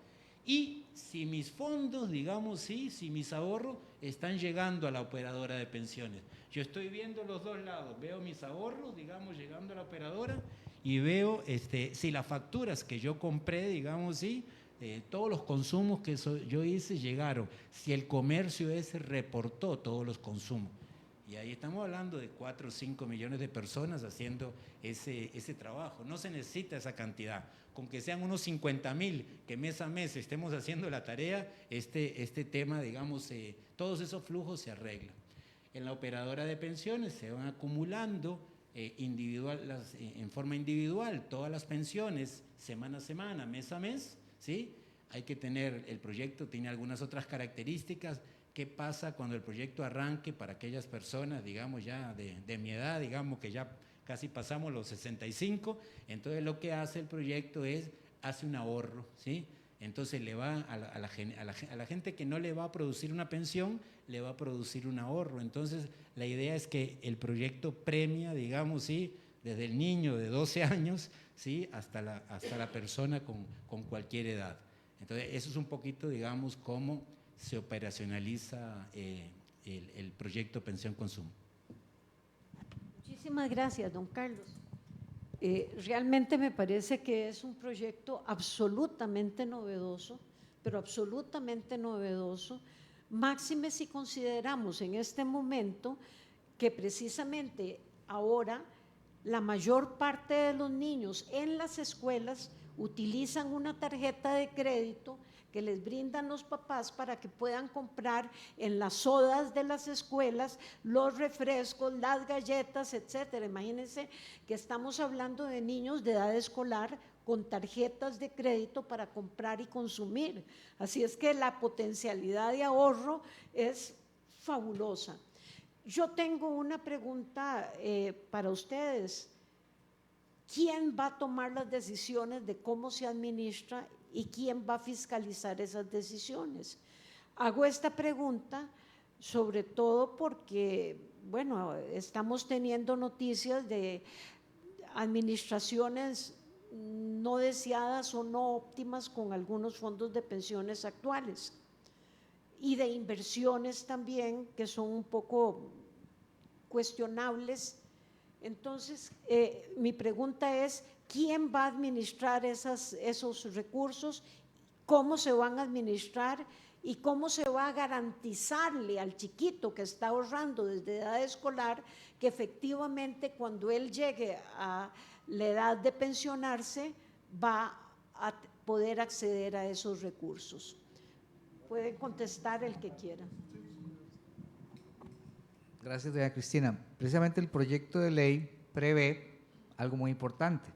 Y si mis fondos, digamos, sí, si mis ahorros están llegando a la operadora de pensiones. Yo estoy viendo los dos lados, veo mis ahorros, digamos, llegando a la operadora y veo si las facturas que yo compré, digamos, sí, todos los consumos que yo hice llegaron, si el comercio ese reportó todos los consumos. Y ahí estamos hablando de 4 o 5 millones de personas haciendo ese trabajo. No se necesita esa cantidad. Con que sean unos 50.000 que mes a mes estemos haciendo la tarea, este tema, digamos, todos esos flujos se arreglan. En la operadora de pensiones se van acumulando en forma individual todas las pensiones, semana a semana, mes a mes, ¿sí? Hay que tener, el proyecto tiene algunas otras características. ¿Qué pasa cuando el proyecto arranque para aquellas personas, digamos, ya de mi edad, digamos que ya casi pasamos los 65? Entonces lo que hace el proyecto hace un ahorro, ¿sí? Entonces le va a la gente que no le va a producir una pensión, le va a producir un ahorro. Entonces la idea es que el proyecto premia, digamos, ¿sí? Desde el niño de 12 años, ¿sí? hasta la persona con cualquier edad. Entonces eso es un poquito, digamos, cómo se operacionaliza el proyecto Pensión Consumo. Muchísimas gracias, don Carlos. Realmente me parece que es un proyecto absolutamente novedoso, pero absolutamente novedoso, máxime si consideramos en este momento que precisamente ahora la mayor parte de los niños en las escuelas utilizan una tarjeta de crédito que les brindan los papás para que puedan comprar en las sodas de las escuelas los refrescos, las galletas, etcétera. Imagínense que estamos hablando de niños de edad escolar con tarjetas de crédito para comprar y consumir. Así es que la potencialidad de ahorro es fabulosa. Yo tengo una pregunta para ustedes. ¿Quién va a tomar las decisiones de cómo se administra y quién va a fiscalizar esas decisiones? Hago esta pregunta sobre todo porque bueno, estamos teniendo noticias de administraciones no deseadas o no óptimas con algunos fondos de pensiones actuales y de inversiones también que son un poco cuestionables. Entonces, mi pregunta es, ¿quién va a administrar esos recursos? ¿Cómo se van a administrar? ¿Y cómo se va a garantizarle al chiquito que está ahorrando desde edad escolar que efectivamente cuando él llegue a la edad de pensionarse va a poder acceder a esos recursos? Puede contestar el que quiera. Gracias, doña Cristina. Precisamente el proyecto de ley prevé algo muy importante,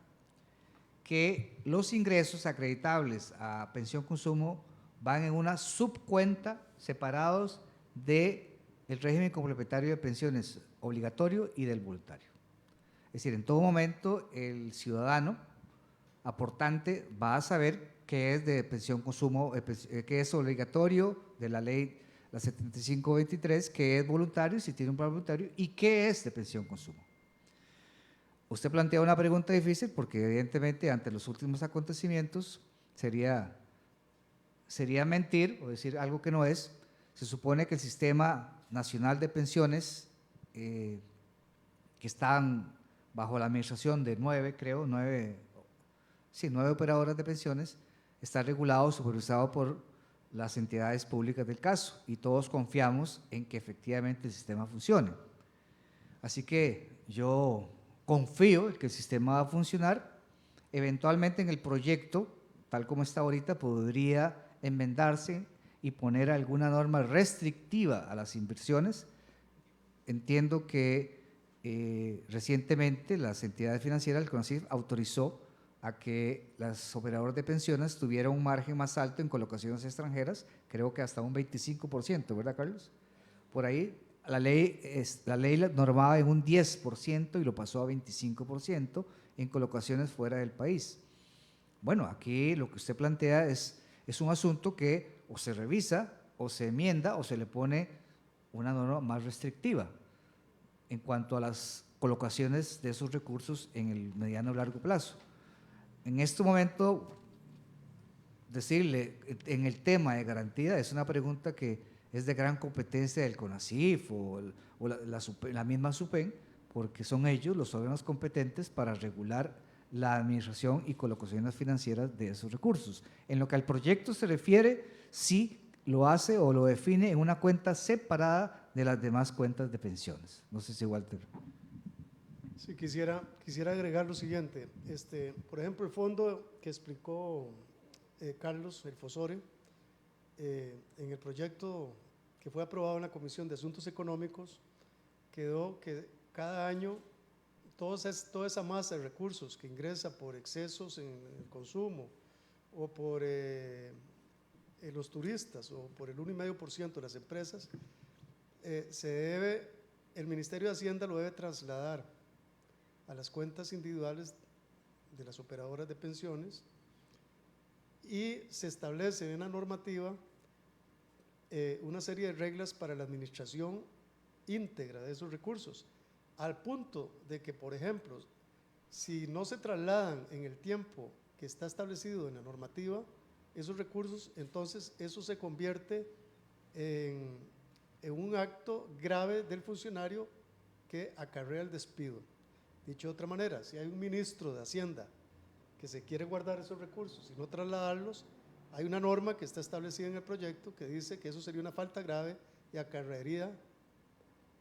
que los ingresos acreditables a pensión consumo van en una subcuenta separados del régimen complementario de pensiones obligatorio y del voluntario. Es decir, en todo momento el ciudadano aportante va a saber qué es de pensión consumo, qué es obligatorio de la ley, la 7523, qué es voluntario, si tiene un plan voluntario, y qué es de pensión consumo. Usted plantea una pregunta difícil porque evidentemente ante los últimos acontecimientos sería mentir o decir algo que no es. Se supone que el Sistema Nacional de Pensiones, que están bajo la administración de 9 operadoras de pensiones, está regulado, supervisado por las entidades públicas del caso y todos confiamos en que efectivamente el sistema funcione. Así que yo confío en que el sistema va a funcionar. Eventualmente en el proyecto, tal como está ahorita, podría enmendarse y poner alguna norma restrictiva a las inversiones. Entiendo que recientemente las entidades financieras, el CONACYT, autorizó a que las operadoras de pensiones tuvieran un margen más alto en colocaciones extranjeras, creo que hasta un 25%, ¿verdad, Carlos? Por ahí la ley normaba en un 10% y lo pasó a 25% en colocaciones fuera del país. Bueno, aquí lo que usted plantea es un asunto que o se revisa, o se enmienda, o se le pone una norma más restrictiva en cuanto a las colocaciones de esos recursos en el mediano o largo plazo. En este momento, decirle en el tema de garantía es una pregunta que es de gran competencia del CONACYT o la misma SUPEN, porque son ellos los órganos competentes para regular la administración y colocaciones financieras de esos recursos. En lo que al proyecto se refiere, sí lo hace o lo define en una cuenta separada de las demás cuentas de pensiones. No sé si Walter. Sí, quisiera agregar lo siguiente. Por ejemplo, el fondo que explicó Carlos, el FOSORE, en el proyecto que fue aprobado en la Comisión de Asuntos Económicos, quedó que cada año toda esa masa de recursos que ingresa por excesos en el consumo o por los turistas o por el 1,5% de las empresas, el Ministerio de Hacienda lo debe trasladar a las cuentas individuales de las operadoras de pensiones y se establece en la normativa una serie de reglas para la administración íntegra de esos recursos, al punto de que, por ejemplo, si no se trasladan en el tiempo que está establecido en la normativa, esos recursos, entonces eso se convierte en un acto grave del funcionario que acarrea el despido. Dicho de otra manera, si hay un ministro de Hacienda que se quiere guardar esos recursos y no trasladarlos, hay una norma que está establecida en el proyecto que dice que eso sería una falta grave y acarrearía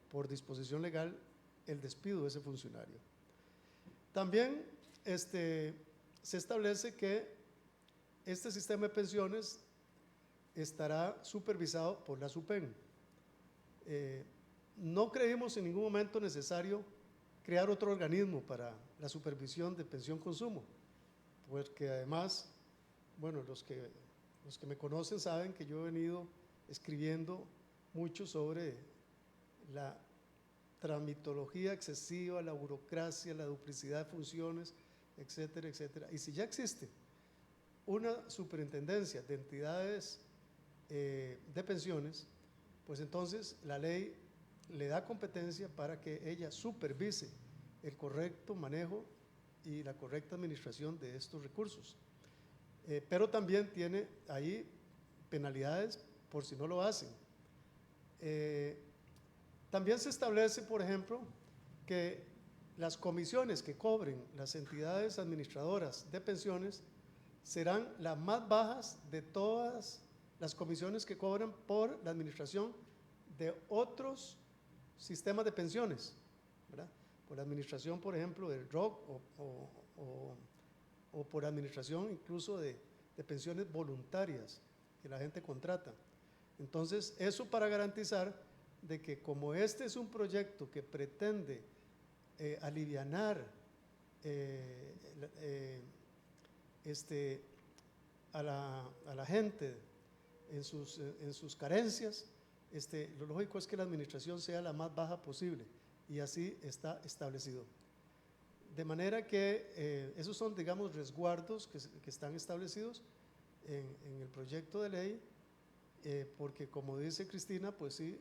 por disposición legal el despido de ese funcionario. También se establece que este sistema de pensiones estará supervisado por la SUPEN. No creímos en ningún momento necesario crear otro organismo para la supervisión de pensión consumo, porque además, bueno, los que me conocen saben que yo he venido escribiendo mucho sobre la tramitología excesiva, la burocracia, la duplicidad de funciones, etcétera, etcétera. Y si ya existe una superintendencia de entidades de pensiones, pues entonces la ley le da competencia para que ella supervise el correcto manejo y la correcta administración de estos recursos. Pero también tiene ahí penalidades por si no lo hacen. También se establece, por ejemplo, que las comisiones que cobren las entidades administradoras de pensiones serán las más bajas de todas las comisiones que cobran por la administración de otros sistemas de pensiones, ¿verdad? Por la administración, por ejemplo, del ROC o por administración incluso de pensiones voluntarias que la gente contrata. Entonces, eso para garantizar de que como este es un proyecto que pretende alivianar a la gente en sus carencias, lo lógico es que la administración sea la más baja posible, y así está establecido. De manera que esos son, digamos, resguardos que están establecidos en el proyecto de ley, porque como dice Cristina, pues sí,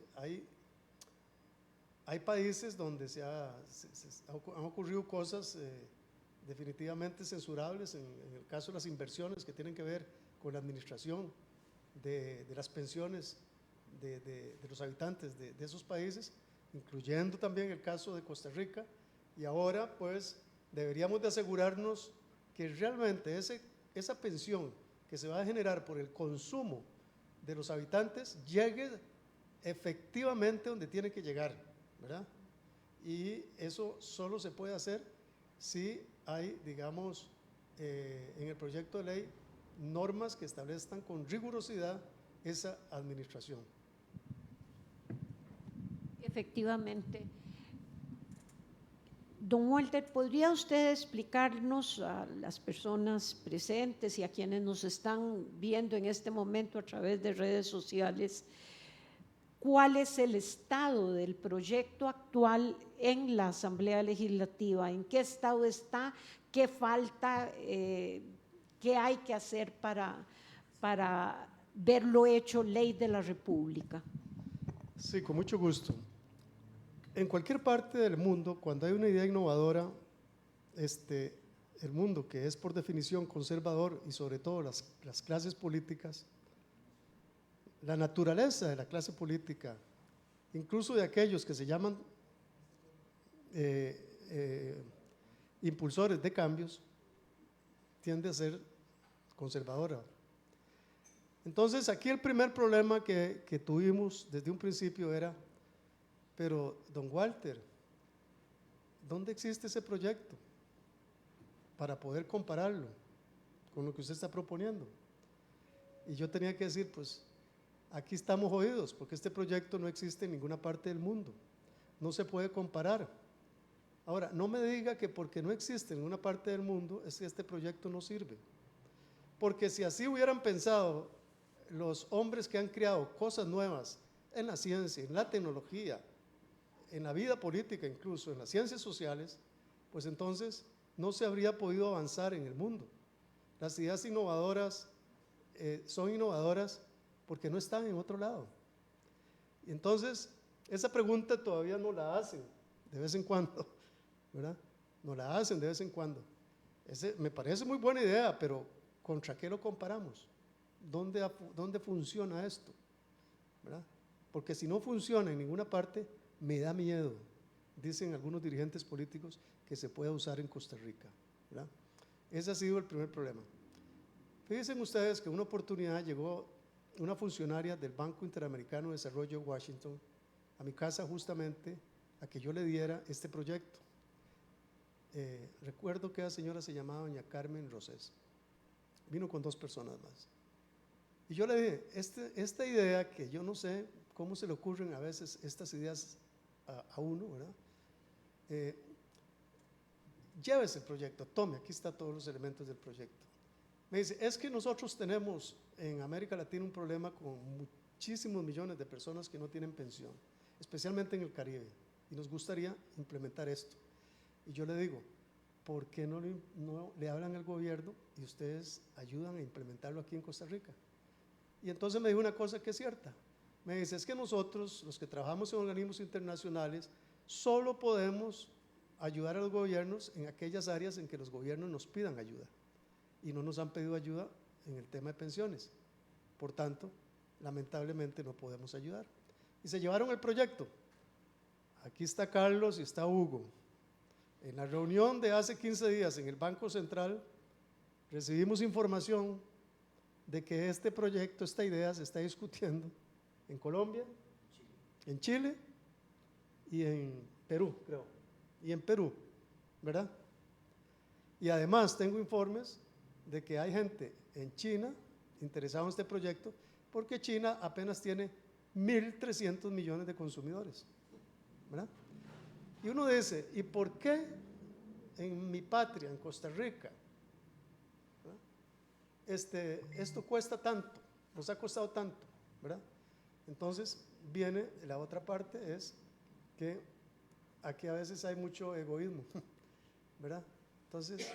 hay países donde han ocurrido cosas definitivamente censurables, en el caso de las inversiones que tienen que ver con la administración de las pensiones de los habitantes de esos países, incluyendo también el caso de Costa Rica. Y ahora pues deberíamos de asegurarnos que realmente esa pensión que se va a generar por el consumo de los habitantes llegue efectivamente donde tiene que llegar, ¿verdad? Y eso solo se puede hacer si hay, digamos, en el proyecto de ley normas que establezcan con rigurosidad esa administración. Efectivamente. Don Walter, ¿podría usted explicarnos a las personas presentes y a quienes nos están viendo en este momento a través de redes sociales cuál es el estado del proyecto actual en la Asamblea Legislativa? ¿En qué estado está? ¿Qué falta? ¿Qué hay que hacer para verlo hecho ley de la República? Sí, con mucho gusto. En cualquier parte del mundo, cuando hay una idea innovadora, el mundo, que es por definición conservador, y sobre todo las clases políticas, la naturaleza de la clase política, incluso de aquellos que se llaman impulsores de cambios, tiende a ser conservadora. Entonces, aquí el primer problema que tuvimos desde un principio era: pero, don Walter, ¿dónde existe ese proyecto para poder compararlo con lo que usted está proponiendo? Y yo tenía que decir, pues, aquí estamos jodidos, porque este proyecto no existe en ninguna parte del mundo, no se puede comparar. Ahora, no me diga que porque no existe en ninguna parte del mundo, es que este proyecto no sirve, porque si así hubieran pensado los hombres que han creado cosas nuevas en la ciencia, en la tecnología, en la vida política, incluso en las ciencias sociales, pues entonces no se habría podido avanzar en el mundo. Las ideas innovadoras son innovadoras porque no están en otro lado. Y entonces, esa pregunta todavía no la hacen de vez en cuando, ¿verdad? No la hacen de vez en cuando. Me parece muy buena idea, pero ¿contra qué lo comparamos? ¿Dónde funciona esto? ¿Verdad? Porque si no funciona en ninguna parte, me da miedo, dicen algunos dirigentes políticos, que se pueda usar en Costa Rica, ¿verdad? Ese ha sido el primer problema. Fíjense ustedes que una oportunidad llegó una funcionaria del Banco Interamericano de Desarrollo de Washington a mi casa justamente a que yo le diera este proyecto. Recuerdo que la señora se llamaba doña Carmen Rosés. Vino con 2 personas más. Y yo le dije, esta idea, que yo no sé cómo se le ocurren a veces estas ideas a uno, ¿verdad? Llévese el proyecto, tome, aquí están todos los elementos del proyecto. Me dice, es que nosotros tenemos en América Latina un problema con muchísimos millones de personas que no tienen pensión, especialmente en el Caribe, y nos gustaría implementar esto. Y yo le digo, ¿por qué no le hablan al gobierno y ustedes ayudan a implementarlo aquí en Costa Rica? Y entonces me dijo una cosa que es cierta: me dice, es que nosotros, los que trabajamos en organismos internacionales, solo podemos ayudar a los gobiernos en aquellas áreas en que los gobiernos nos pidan ayuda. Y no nos han pedido ayuda en el tema de pensiones. Por tanto, lamentablemente no podemos ayudar. Y se llevaron el proyecto. Aquí está Carlos y está Hugo. En la reunión de hace 15 días en el Banco Central, recibimos información de que este proyecto, esta idea se está discutiendo en Colombia, en Chile y en Perú, creo. Y en Perú, ¿verdad? Y además tengo informes de que hay gente en China interesada en este proyecto, porque China apenas tiene 1.300 millones de consumidores, ¿verdad? Y uno dice, ¿y por qué en mi patria, en Costa Rica, esto cuesta tanto, nos ha costado tanto, ¿verdad? Entonces viene la otra parte, es que aquí a veces hay mucho egoísmo, ¿verdad? Entonces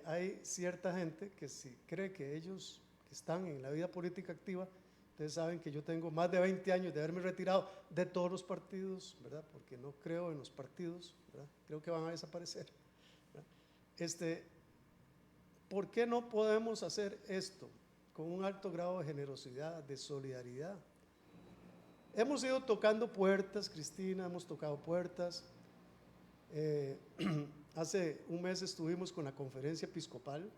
hay cierta gente que si cree que ellos que están en la vida política activa, ustedes saben que yo tengo más de 20 años de haberme retirado de todos los partidos, ¿verdad? Porque no creo en los partidos, ¿verdad? Creo que van a desaparecer, ¿verdad? ¿Por qué no podemos hacer esto con un alto grado de generosidad, de solidaridad? Hemos ido tocando puertas, Cristina, hemos tocado puertas. Hace un mes estuvimos con la conferencia episcopal,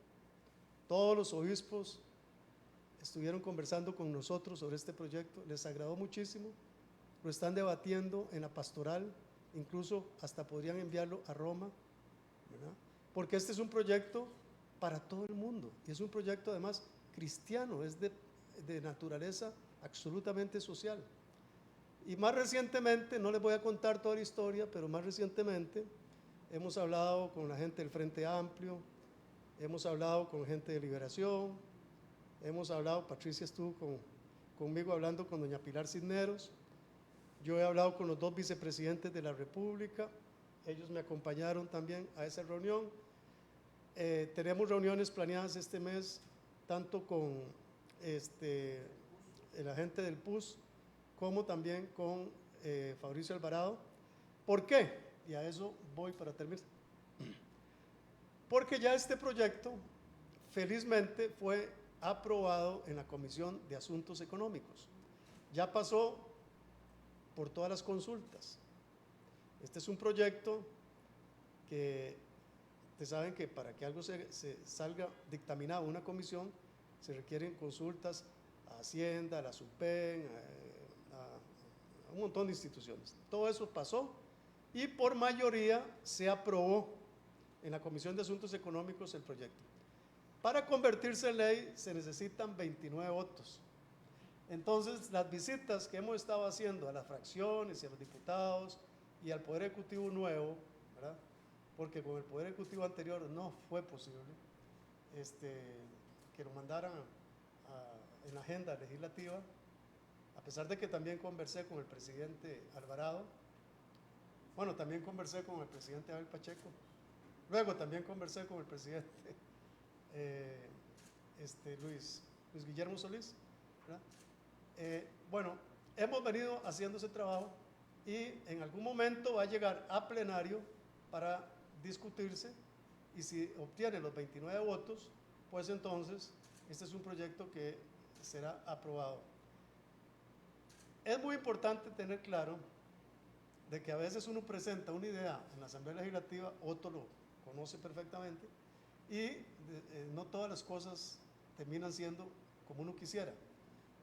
todos los obispos estuvieron conversando con nosotros sobre este proyecto, les agradó muchísimo, lo están debatiendo en la pastoral, incluso hasta podrían enviarlo a Roma, ¿verdad? Porque este es un proyecto para todo el mundo y es un proyecto además cristiano, es de naturaleza absolutamente social. Y más recientemente, no les voy a contar toda la historia, pero más recientemente hemos hablado con la gente del Frente Amplio, hemos hablado con gente de Liberación, hemos hablado, Patricia estuvo conmigo hablando con doña Pilar Cisneros, yo he hablado con los 2 vicepresidentes de la República, ellos me acompañaron también a esa reunión. Tenemos reuniones planeadas este mes, tanto con el agente del PUS, como también con Fabricio Alvarado. ¿Por qué? Y a eso voy para terminar. Porque ya este proyecto, felizmente, fue aprobado en la Comisión de Asuntos Económicos. Ya pasó por todas las consultas. Este es un proyecto que ustedes saben que para que algo se salga dictaminado en una comisión, se requieren consultas a Hacienda, a la SUPEN, a un montón de instituciones. Todo eso pasó y por mayoría se aprobó en la Comisión de Asuntos Económicos el proyecto. Para convertirse en ley se necesitan 29 votos. Entonces, las visitas que hemos estado haciendo a las fracciones y a los diputados y al Poder Ejecutivo nuevo, ¿verdad? Porque con el Poder Ejecutivo anterior no fue posible que lo mandaran en la agenda legislativa, a pesar de que también conversé con el presidente Alvarado, bueno, también conversé con el presidente Abel Pacheco, luego también conversé con el presidente Luis Guillermo Solís, ¿verdad? Bueno, hemos venido haciendo ese trabajo y en algún momento va a llegar a plenario para discutirse y si obtiene los 29 votos, pues entonces este es un proyecto que será aprobado. Es muy importante tener claro de que a veces uno presenta una idea en la Asamblea Legislativa, otro lo conoce perfectamente y no todas las cosas terminan siendo como uno quisiera.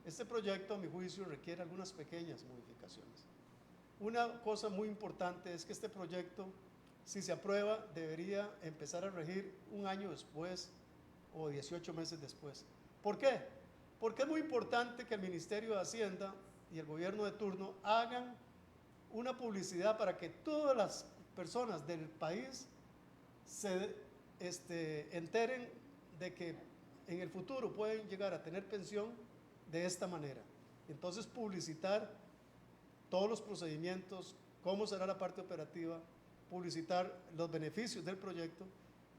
Este proyecto, a mi juicio, requiere algunas pequeñas modificaciones. Una cosa muy importante es que este proyecto, si se aprueba, debería empezar a regir un año después o 18 meses después. ¿Por qué? Porque es muy importante que el Ministerio de Hacienda y el gobierno de turno hagan una publicidad para que todas las personas del país se enteren de que en el futuro pueden llegar a tener pensión de esta manera. Entonces, publicitar todos los procedimientos, cómo será la parte operativa, publicitar los beneficios del proyecto,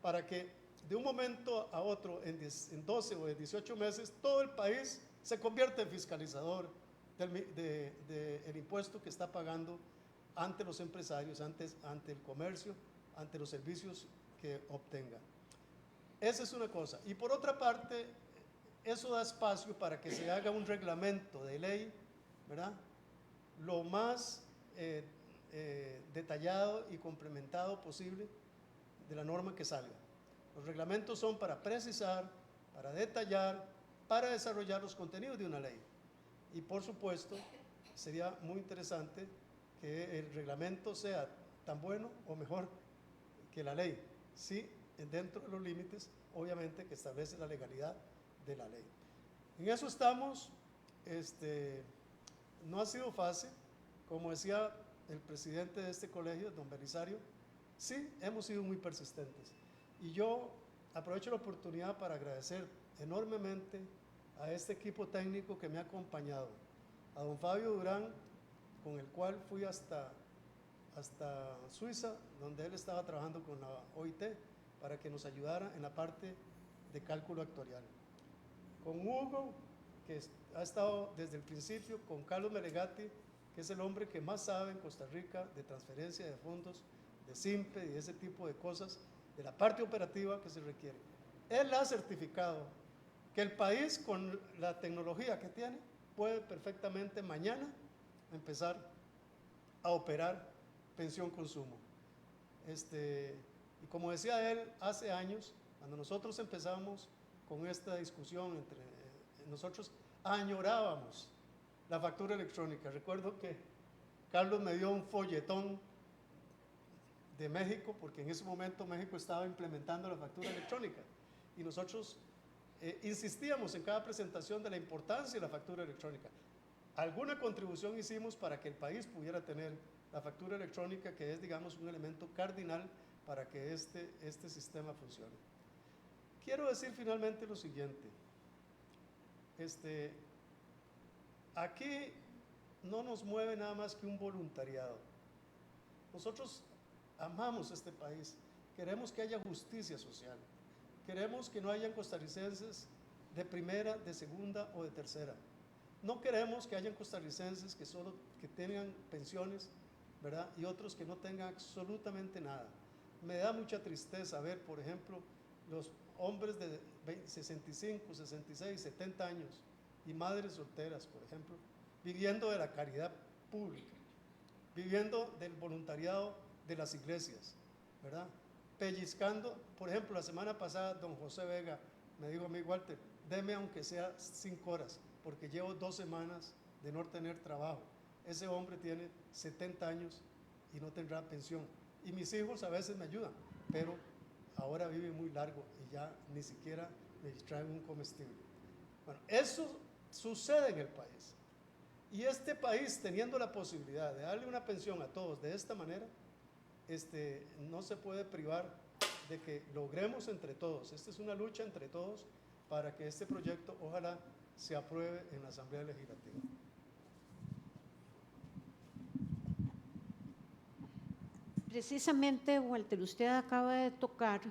para que de un momento a otro, en 12 o en 18 meses, todo el país se convierta en fiscalizador del impuesto que está pagando ante los empresarios, ante el comercio, ante los servicios que obtenga. Esa es una cosa. Y por otra parte, eso da espacio para que se haga un reglamento de ley, ¿verdad?, lo más detallado y complementado posible de la norma que salga. Los reglamentos son para precisar, para detallar, para desarrollar los contenidos de una ley. Y por supuesto, sería muy interesante que el reglamento sea tan bueno o mejor que la ley, sí, dentro de los límites, obviamente, que establece la legalidad de la ley. En eso estamos. No ha sido fácil, como decía el presidente de este colegio, don Belisario, sí, hemos sido muy persistentes. Y yo aprovecho la oportunidad para agradecer enormemente a este equipo técnico que me ha acompañado, a don Fabio Durán, con el cual fui hasta Suiza, donde él estaba trabajando con la OIT, para que nos ayudara en la parte de cálculo actuarial. Con Hugo, que ha estado desde el principio, con Carlos Melegatti, que es el hombre que más sabe en Costa Rica de transferencia de fondos, de SIMPE y ese tipo de cosas, de la parte operativa que se requiere. Él ha certificado que el país, con la tecnología que tiene, puede perfectamente mañana empezar a operar pensión consumo. Y como decía él, hace años, cuando nosotros empezamos con esta discusión entre nosotros, añorábamos la factura electrónica. Recuerdo que Carlos me dio un folletón de México, porque en ese momento México estaba implementando la factura electrónica, y nosotros insistíamos en cada presentación de la importancia de la factura electrónica. Alguna contribución hicimos para que el país pudiera tener la factura electrónica, que es, digamos, un elemento cardinal para que este sistema funcione. Quiero decir finalmente lo siguiente. Aquí no nos mueve nada más que un voluntariado. Nosotros amamos este país, queremos que haya justicia social, queremos que no hayan costarricenses de primera, de segunda o de tercera. No queremos que hayan costarricenses que tengan pensiones, ¿verdad?, y otros que no tengan absolutamente nada. Me da mucha tristeza ver, por ejemplo, los hombres de 65, 66, 70 años y madres solteras, por ejemplo, viviendo de la caridad pública, viviendo del voluntariado de las iglesias, ¿verdad?, pellizcando. Por ejemplo, la semana pasada don José Vega me dijo a mí: Walter, deme aunque sea 5 horas, porque llevo 2 semanas de no tener trabajo. Ese hombre tiene 70 años y no tendrá pensión. Y mis hijos a veces me ayudan, pero ahora vive muy largo y ya ni siquiera me traen un comestible. Bueno, eso sucede en el país. Y este país, teniendo la posibilidad de darle una pensión a todos de esta manera, no se puede privar de que logremos entre todos. Esta es una lucha entre todos para que este proyecto ojalá se apruebe en la Asamblea Legislativa. Precisamente, Walter, usted acaba de tocar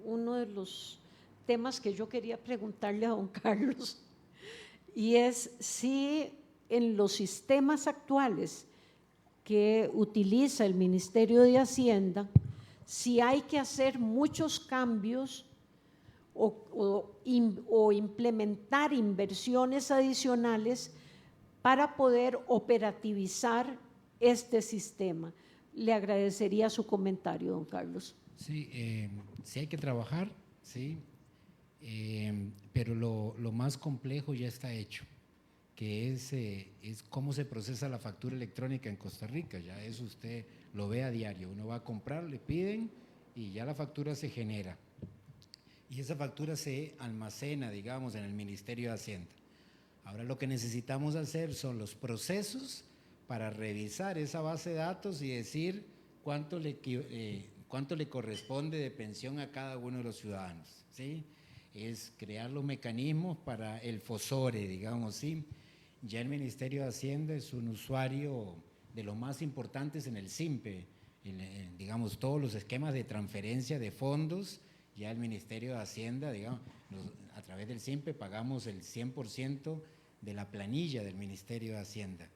uno de los temas que yo quería preguntarle a don Carlos, y es si en los sistemas actuales que utiliza el Ministerio de Hacienda, si hay que hacer muchos cambios o implementar inversiones adicionales para poder operativizar este sistema. Le agradecería su comentario, don Carlos. Sí, sí hay que trabajar, sí, pero lo más complejo ya está hecho, que es cómo se procesa la factura electrónica en Costa Rica. Ya eso usted lo ve a diario. Uno va a comprar, le piden y ya la factura se genera. Y esa factura se almacena, digamos, en el Ministerio de Hacienda. Ahora lo que necesitamos hacer son los procesos para revisar esa base de datos y decir cuánto le corresponde de pensión a cada uno de los ciudadanos, ¿sí? Es crear los mecanismos para el FOSORE, digamos, ¿sí? Ya el Ministerio de Hacienda es un usuario de los más importantes en el SIMPE, digamos, todos los esquemas de transferencia de fondos. Ya el Ministerio de Hacienda, digamos, a través del SIMPE pagamos el 100% de la planilla del Ministerio de Hacienda.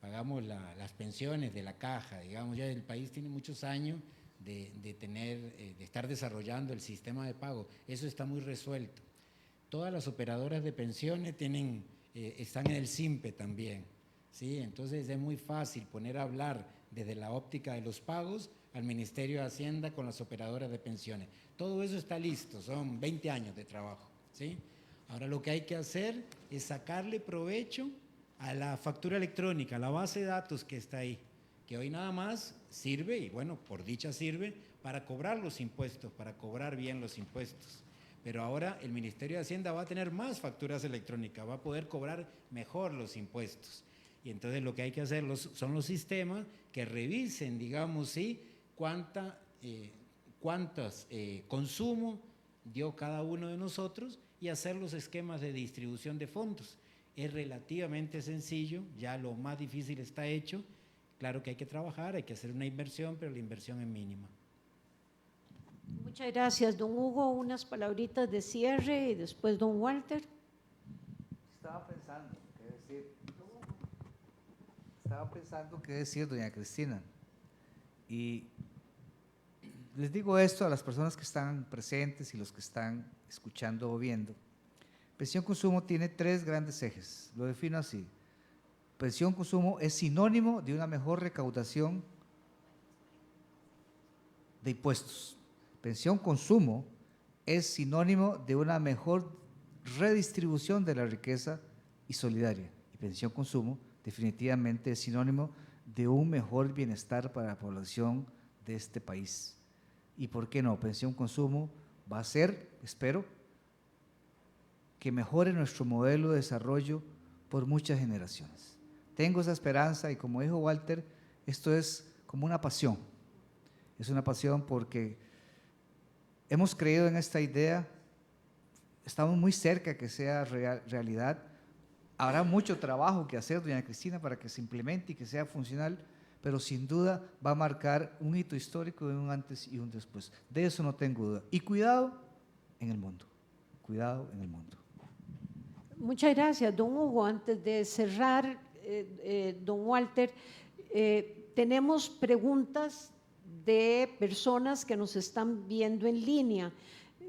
Pagamos las pensiones de la caja, digamos, ya el país tiene muchos años de estar desarrollando el sistema de pago. Eso está muy resuelto. Todas las operadoras de pensiones están en el SIMPE también, ¿sí? Entonces es muy fácil poner a hablar desde la óptica de los pagos al Ministerio de Hacienda con las operadoras de pensiones. Todo eso está listo, son 20 años de trabajo, ¿sí? Ahora lo que hay que hacer es sacarle provecho a la factura electrónica, a la base de datos que está ahí, que hoy nada más sirve, y bueno, por dicha sirve, para cobrar los impuestos, para cobrar bien los impuestos. Pero ahora el Ministerio de Hacienda va a tener más facturas electrónicas, va a poder cobrar mejor los impuestos. Y entonces lo que hay que hacer son los sistemas que revisen, digamos, ¿sí?, cuántos consumo dio cada uno de nosotros y hacer los esquemas de distribución de fondos. Es relativamente sencillo, ya lo más difícil está hecho. Claro que hay que trabajar, hay que hacer una inversión, pero la inversión es mínima. Muchas gracias, don Hugo. Unas palabritas de cierre y después don Walter. Estaba pensando qué decir, doña Cristina. Y les digo esto a las personas que están presentes y los que están escuchando o viendo. Pensión Consumo tiene 3 grandes ejes, lo defino así. Pensión Consumo es sinónimo de una mejor recaudación de impuestos. Pensión Consumo es sinónimo de una mejor redistribución de la riqueza y solidaria. Y Pensión Consumo definitivamente es sinónimo de un mejor bienestar para la población de este país. ¿Y por qué no? Pensión Consumo va a ser, espero, que mejore nuestro modelo de desarrollo por muchas generaciones. Tengo esa esperanza y como dijo Walter, esto es como una pasión. Es una pasión porque hemos creído en esta idea, estamos muy cerca que sea realidad. Habrá mucho trabajo que hacer, doña Cristina, para que se implemente y que sea funcional, pero sin duda va a marcar un hito histórico de un antes y un después. De eso no tengo duda. Y cuidado en el mundo, cuidado en el mundo. Muchas gracias, don Hugo. Antes de cerrar, don Walter, tenemos preguntas de personas que nos están viendo en línea.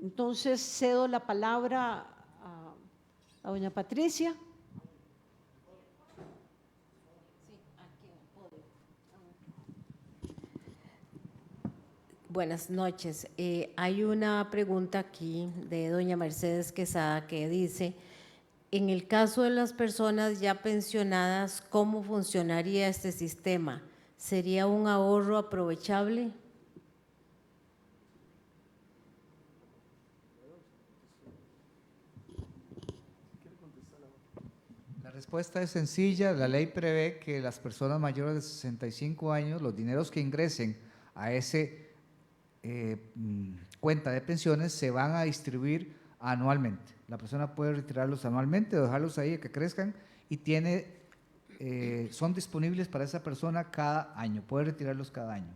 Entonces, cedo la palabra a doña Patricia. Buenas noches. Hay una pregunta aquí de doña Mercedes Quesada que dice, en el caso de las personas ya pensionadas, ¿cómo funcionaría este sistema? ¿Sería un ahorro aprovechable? La respuesta es sencilla. La ley prevé que las personas mayores de 65 años, los dineros que ingresen a ese cuenta de pensiones se van a distribuir anualmente. La persona puede retirarlos anualmente o dejarlos ahí que crezcan y son disponibles para esa persona cada año, puede retirarlos cada año.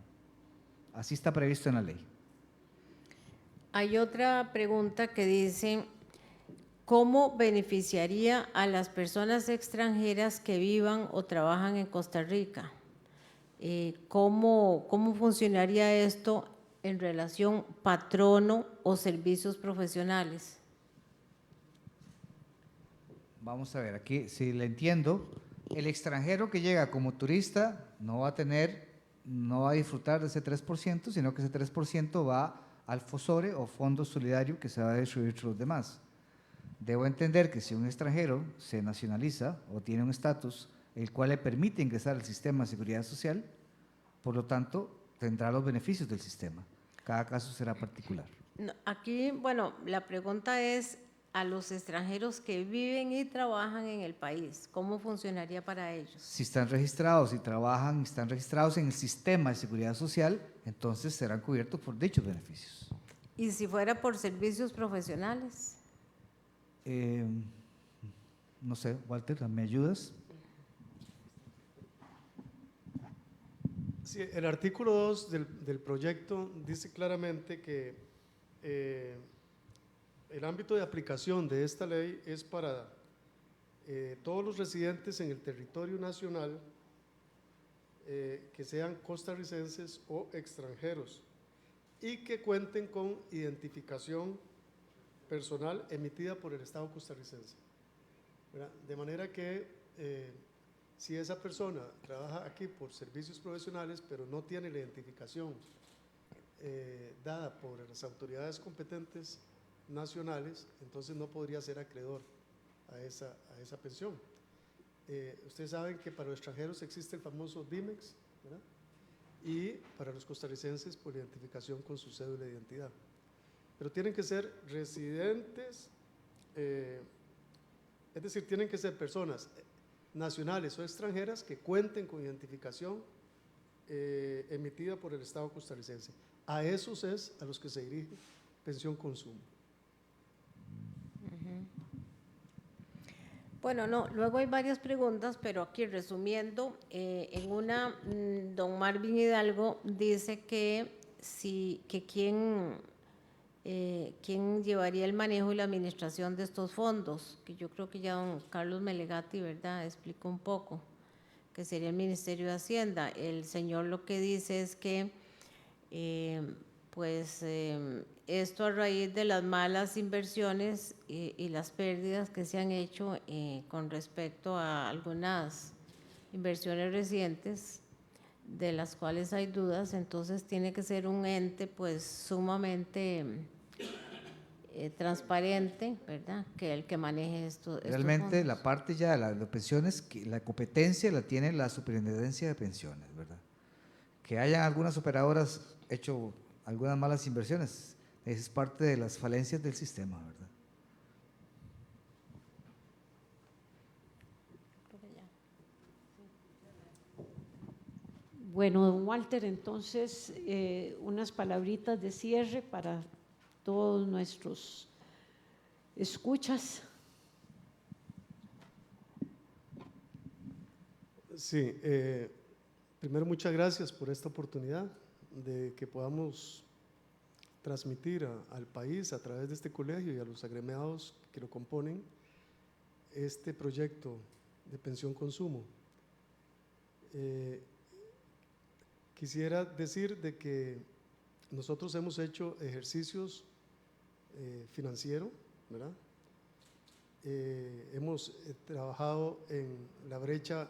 Así está previsto en la ley. Hay otra pregunta que dice, ¿cómo beneficiaría a las personas extranjeras que vivan o trabajan en Costa Rica? ¿Cómo funcionaría esto en relación patrono o servicios profesionales? Vamos a ver, aquí si le entiendo, el extranjero que llega como turista no va a disfrutar de ese 3%, sino que ese 3% va al FOSORE o Fondo Solidario que se va a distribuir entre los demás. Debo entender que si un extranjero se nacionaliza o tiene un estatus el cual le permite ingresar al sistema de seguridad social, por lo tanto, tendrá los beneficios del sistema. Cada caso será particular. No, aquí, bueno, la pregunta es a los extranjeros que viven y trabajan en el país, ¿cómo funcionaría para ellos? Si están registrados y trabajan, están registrados en el sistema de seguridad social, entonces serán cubiertos por dichos beneficios. ¿Y si fuera por servicios profesionales? No sé, Walter, ¿me ayudas? Sí, el artículo 2 del proyecto dice claramente que el ámbito de aplicación de esta ley es para todos los residentes en el territorio nacional que sean costarricenses o extranjeros y que cuenten con identificación personal emitida por el Estado costarricense, ¿verdad? De manera que si esa persona trabaja aquí por servicios profesionales, pero no tiene la identificación dada por las autoridades competentes nacionales, entonces no podría ser acreedor a esa pensión. Ustedes saben que para los extranjeros existe el famoso DIMEX, ¿verdad? Y para los costarricenses por identificación con su cédula de identidad. Pero tienen que ser residentes, es decir, tienen que ser personas nacionales o extranjeras que cuenten con identificación emitida por el Estado costarricense. A esos es a los que se dirige pensión consumo. Bueno, no, luego hay varias preguntas, pero aquí resumiendo, en una, don Marvin Hidalgo dice que quién llevaría el manejo y la administración de estos fondos, que yo creo que ya don Carlos Melegatti, ¿verdad?, explicó un poco, que sería el Ministerio de Hacienda. El señor lo que dice es que, esto a raíz de las malas inversiones y las pérdidas que se han hecho con respecto a algunas inversiones recientes, de las cuales hay dudas, entonces tiene que ser un ente pues sumamente transparente, ¿verdad?, que el que maneje estos Realmente fondos. la parte ya de las pensiones, que la competencia la tiene la Superintendencia de Pensiones, ¿verdad? Que hayan algunas operadoras hecho algunas malas inversiones, es parte de las falencias del sistema, ¿verdad? Bueno, don Walter, entonces unas palabritas de cierre para todos nuestros escuchas. Sí, primero muchas gracias por esta oportunidad de que podamos transmitir al país a través de este colegio y a los agremiados que lo componen este proyecto de pensión consumo. Quisiera decir de que nosotros hemos hecho ejercicios financieros, ¿verdad? Hemos trabajado en la brecha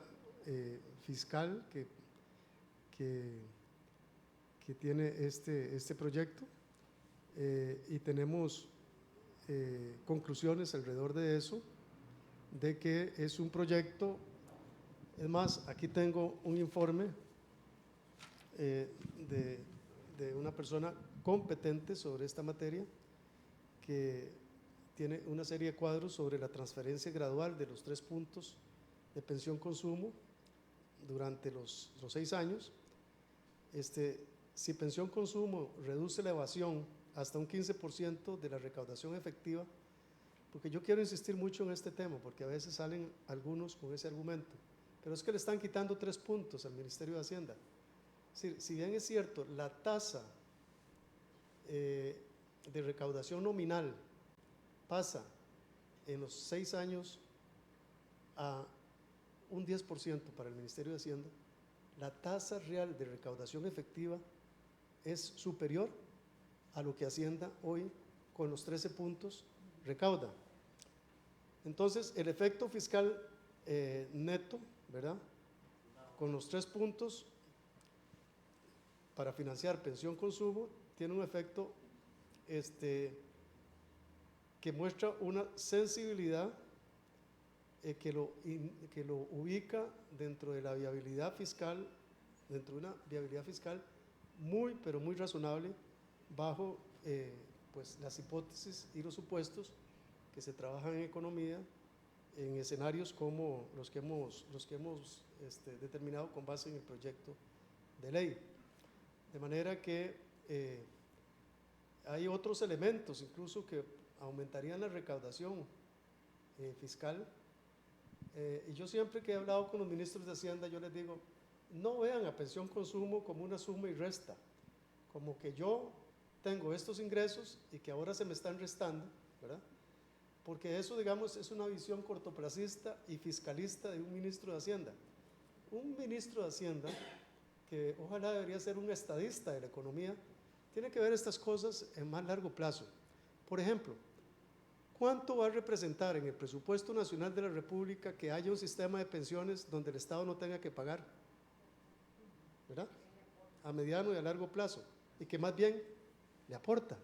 fiscal que tiene este proyecto y tenemos conclusiones alrededor de eso, de que es un proyecto. Es más, aquí tengo un informe de una persona competente sobre esta materia que tiene una serie de cuadros sobre la transferencia gradual de los 3 puntos de pensión consumo durante los 6 años. Si pensión consumo reduce la evasión hasta un 15% de la recaudación efectiva, porque yo quiero insistir mucho en este tema, porque a veces salen algunos con ese argumento, pero es que le están quitando 3 puntos al Ministerio de Hacienda. Es decir, si bien es cierto, la tasa de recaudación nominal pasa en los 6 años a un 10% para el Ministerio de Hacienda, la tasa real de recaudación efectiva es superior a lo que Hacienda hoy con los 13 puntos recauda. Entonces, el efecto fiscal neto, ¿verdad?, con los 3 puntos para financiar pensión consumo, tiene un efecto que muestra una sensibilidad que lo ubica dentro de la viabilidad fiscal, dentro de una viabilidad fiscal muy, pero muy razonable, bajo pues las hipótesis y los supuestos que se trabajan en economía en escenarios como los que hemos determinado con base en el proyecto de ley. De manera que hay otros elementos incluso que aumentarían la recaudación fiscal. Y yo siempre que he hablado con los ministros de Hacienda, yo les digo, no vean a pensión consumo como una suma y resta, como que yo tengo estos ingresos y que ahora se me están restando, ¿verdad? porque eso, digamos, es una visión cortoplacista y fiscalista de un ministro de Hacienda. Un ministro de Hacienda, que ojalá debería ser un estadista de la economía, tiene que ver estas cosas en más largo plazo. Por ejemplo, ¿cuánto va a representar en el presupuesto nacional de la República que haya un sistema de pensiones donde el Estado no tenga que pagar? ¿Verdad? A mediano y a largo plazo, y que más bien le aporta.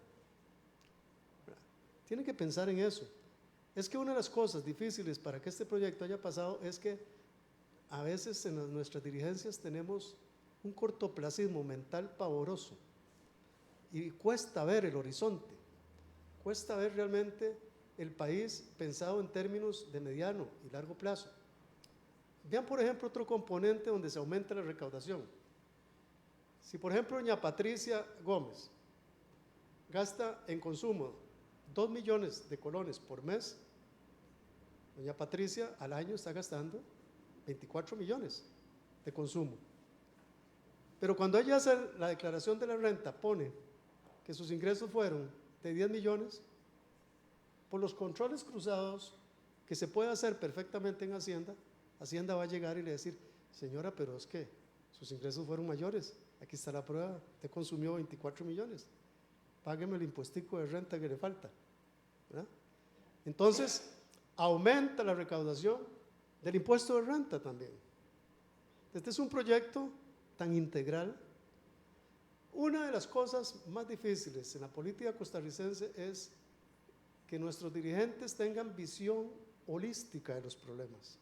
¿Verdad? Tienen que pensar en eso. Es que una de las cosas difíciles para que este proyecto haya pasado es que a veces en nuestras dirigencias tenemos un cortoplacismo mental pavoroso y cuesta ver el horizonte, cuesta ver realmente el país pensado en términos de mediano y largo plazo. Vean, por ejemplo, otro componente donde se aumenta la recaudación. Si, por ejemplo, doña Patricia Gómez gasta en consumo 2 millones de colones por mes, doña Patricia al año está gastando 24 millones de consumo. Pero cuando ella hace la declaración de la renta, pone que sus ingresos fueron de 10 millones, por los controles cruzados que se puede hacer perfectamente en Hacienda, Hacienda va a llegar y le va a decir, señora, pero es que sus ingresos fueron mayores, aquí está la prueba, usted consumió 24 millones, págueme el impuestico de renta que le falta, ¿verdad? Entonces, aumenta la recaudación del impuesto de renta también. Este es un proyecto tan integral. Una de las cosas más difíciles en la política costarricense es que nuestros dirigentes tengan visión holística de los problemas.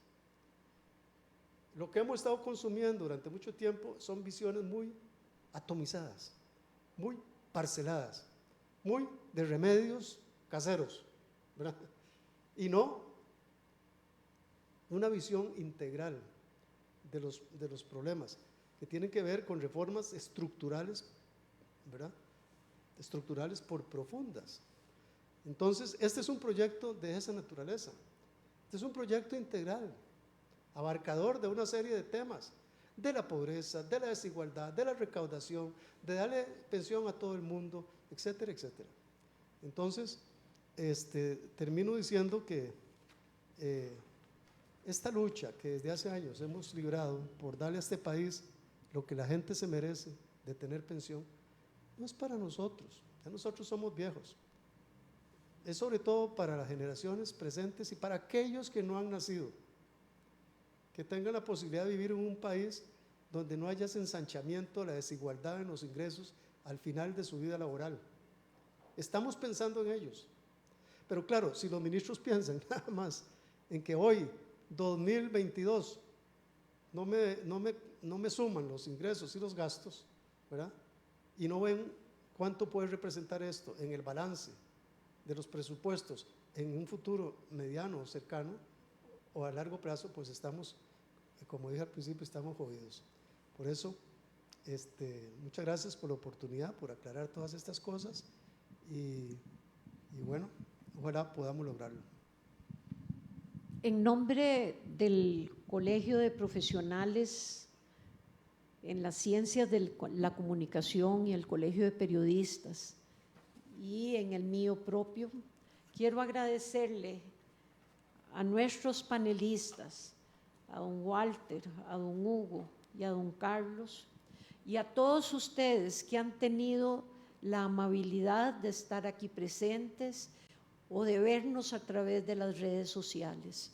Lo que hemos estado consumiendo durante mucho tiempo son visiones muy atomizadas, muy parceladas, muy de remedios caseros, ¿verdad? Y no una visión integral de los problemas que tienen que ver con reformas estructurales, ¿verdad? Estructurales por profundas. Entonces, este es un proyecto de esa naturaleza. Este es un proyecto integral, abarcador de una serie de temas, de la pobreza, de la desigualdad, de la recaudación, de darle pensión a todo el mundo, etcétera, etcétera. Entonces, termino diciendo que esta lucha que desde hace años hemos librado por darle a este país lo que la gente se merece de tener pensión, no es para nosotros, ya nosotros somos viejos. Es sobre todo para las generaciones presentes y para aquellos que no han nacido, que tengan la posibilidad de vivir en un país donde no haya ese ensanchamiento, la desigualdad en los ingresos al final de su vida laboral. Estamos pensando en ellos. Pero claro, si los ministros piensan nada más en que hoy, 2022, no me suman los ingresos y los gastos, ¿verdad? Y no ven cuánto puede representar esto en el balance de los presupuestos en un futuro mediano o cercano o a largo plazo, pues estamos, como dije al principio, estamos jodidos. Por eso, muchas gracias por la oportunidad, por aclarar todas estas cosas y bueno, ojalá podamos lograrlo. En nombre del Colegio de Profesionales en las Ciencias de la Comunicación y el Colegio de Periodistas y en el mío propio, quiero agradecerle a nuestros panelistas, a don Walter, a don Hugo y a don Carlos, y a todos ustedes que han tenido la amabilidad de estar aquí presentes o de vernos a través de las redes sociales.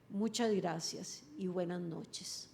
Muchas gracias y buenas noches.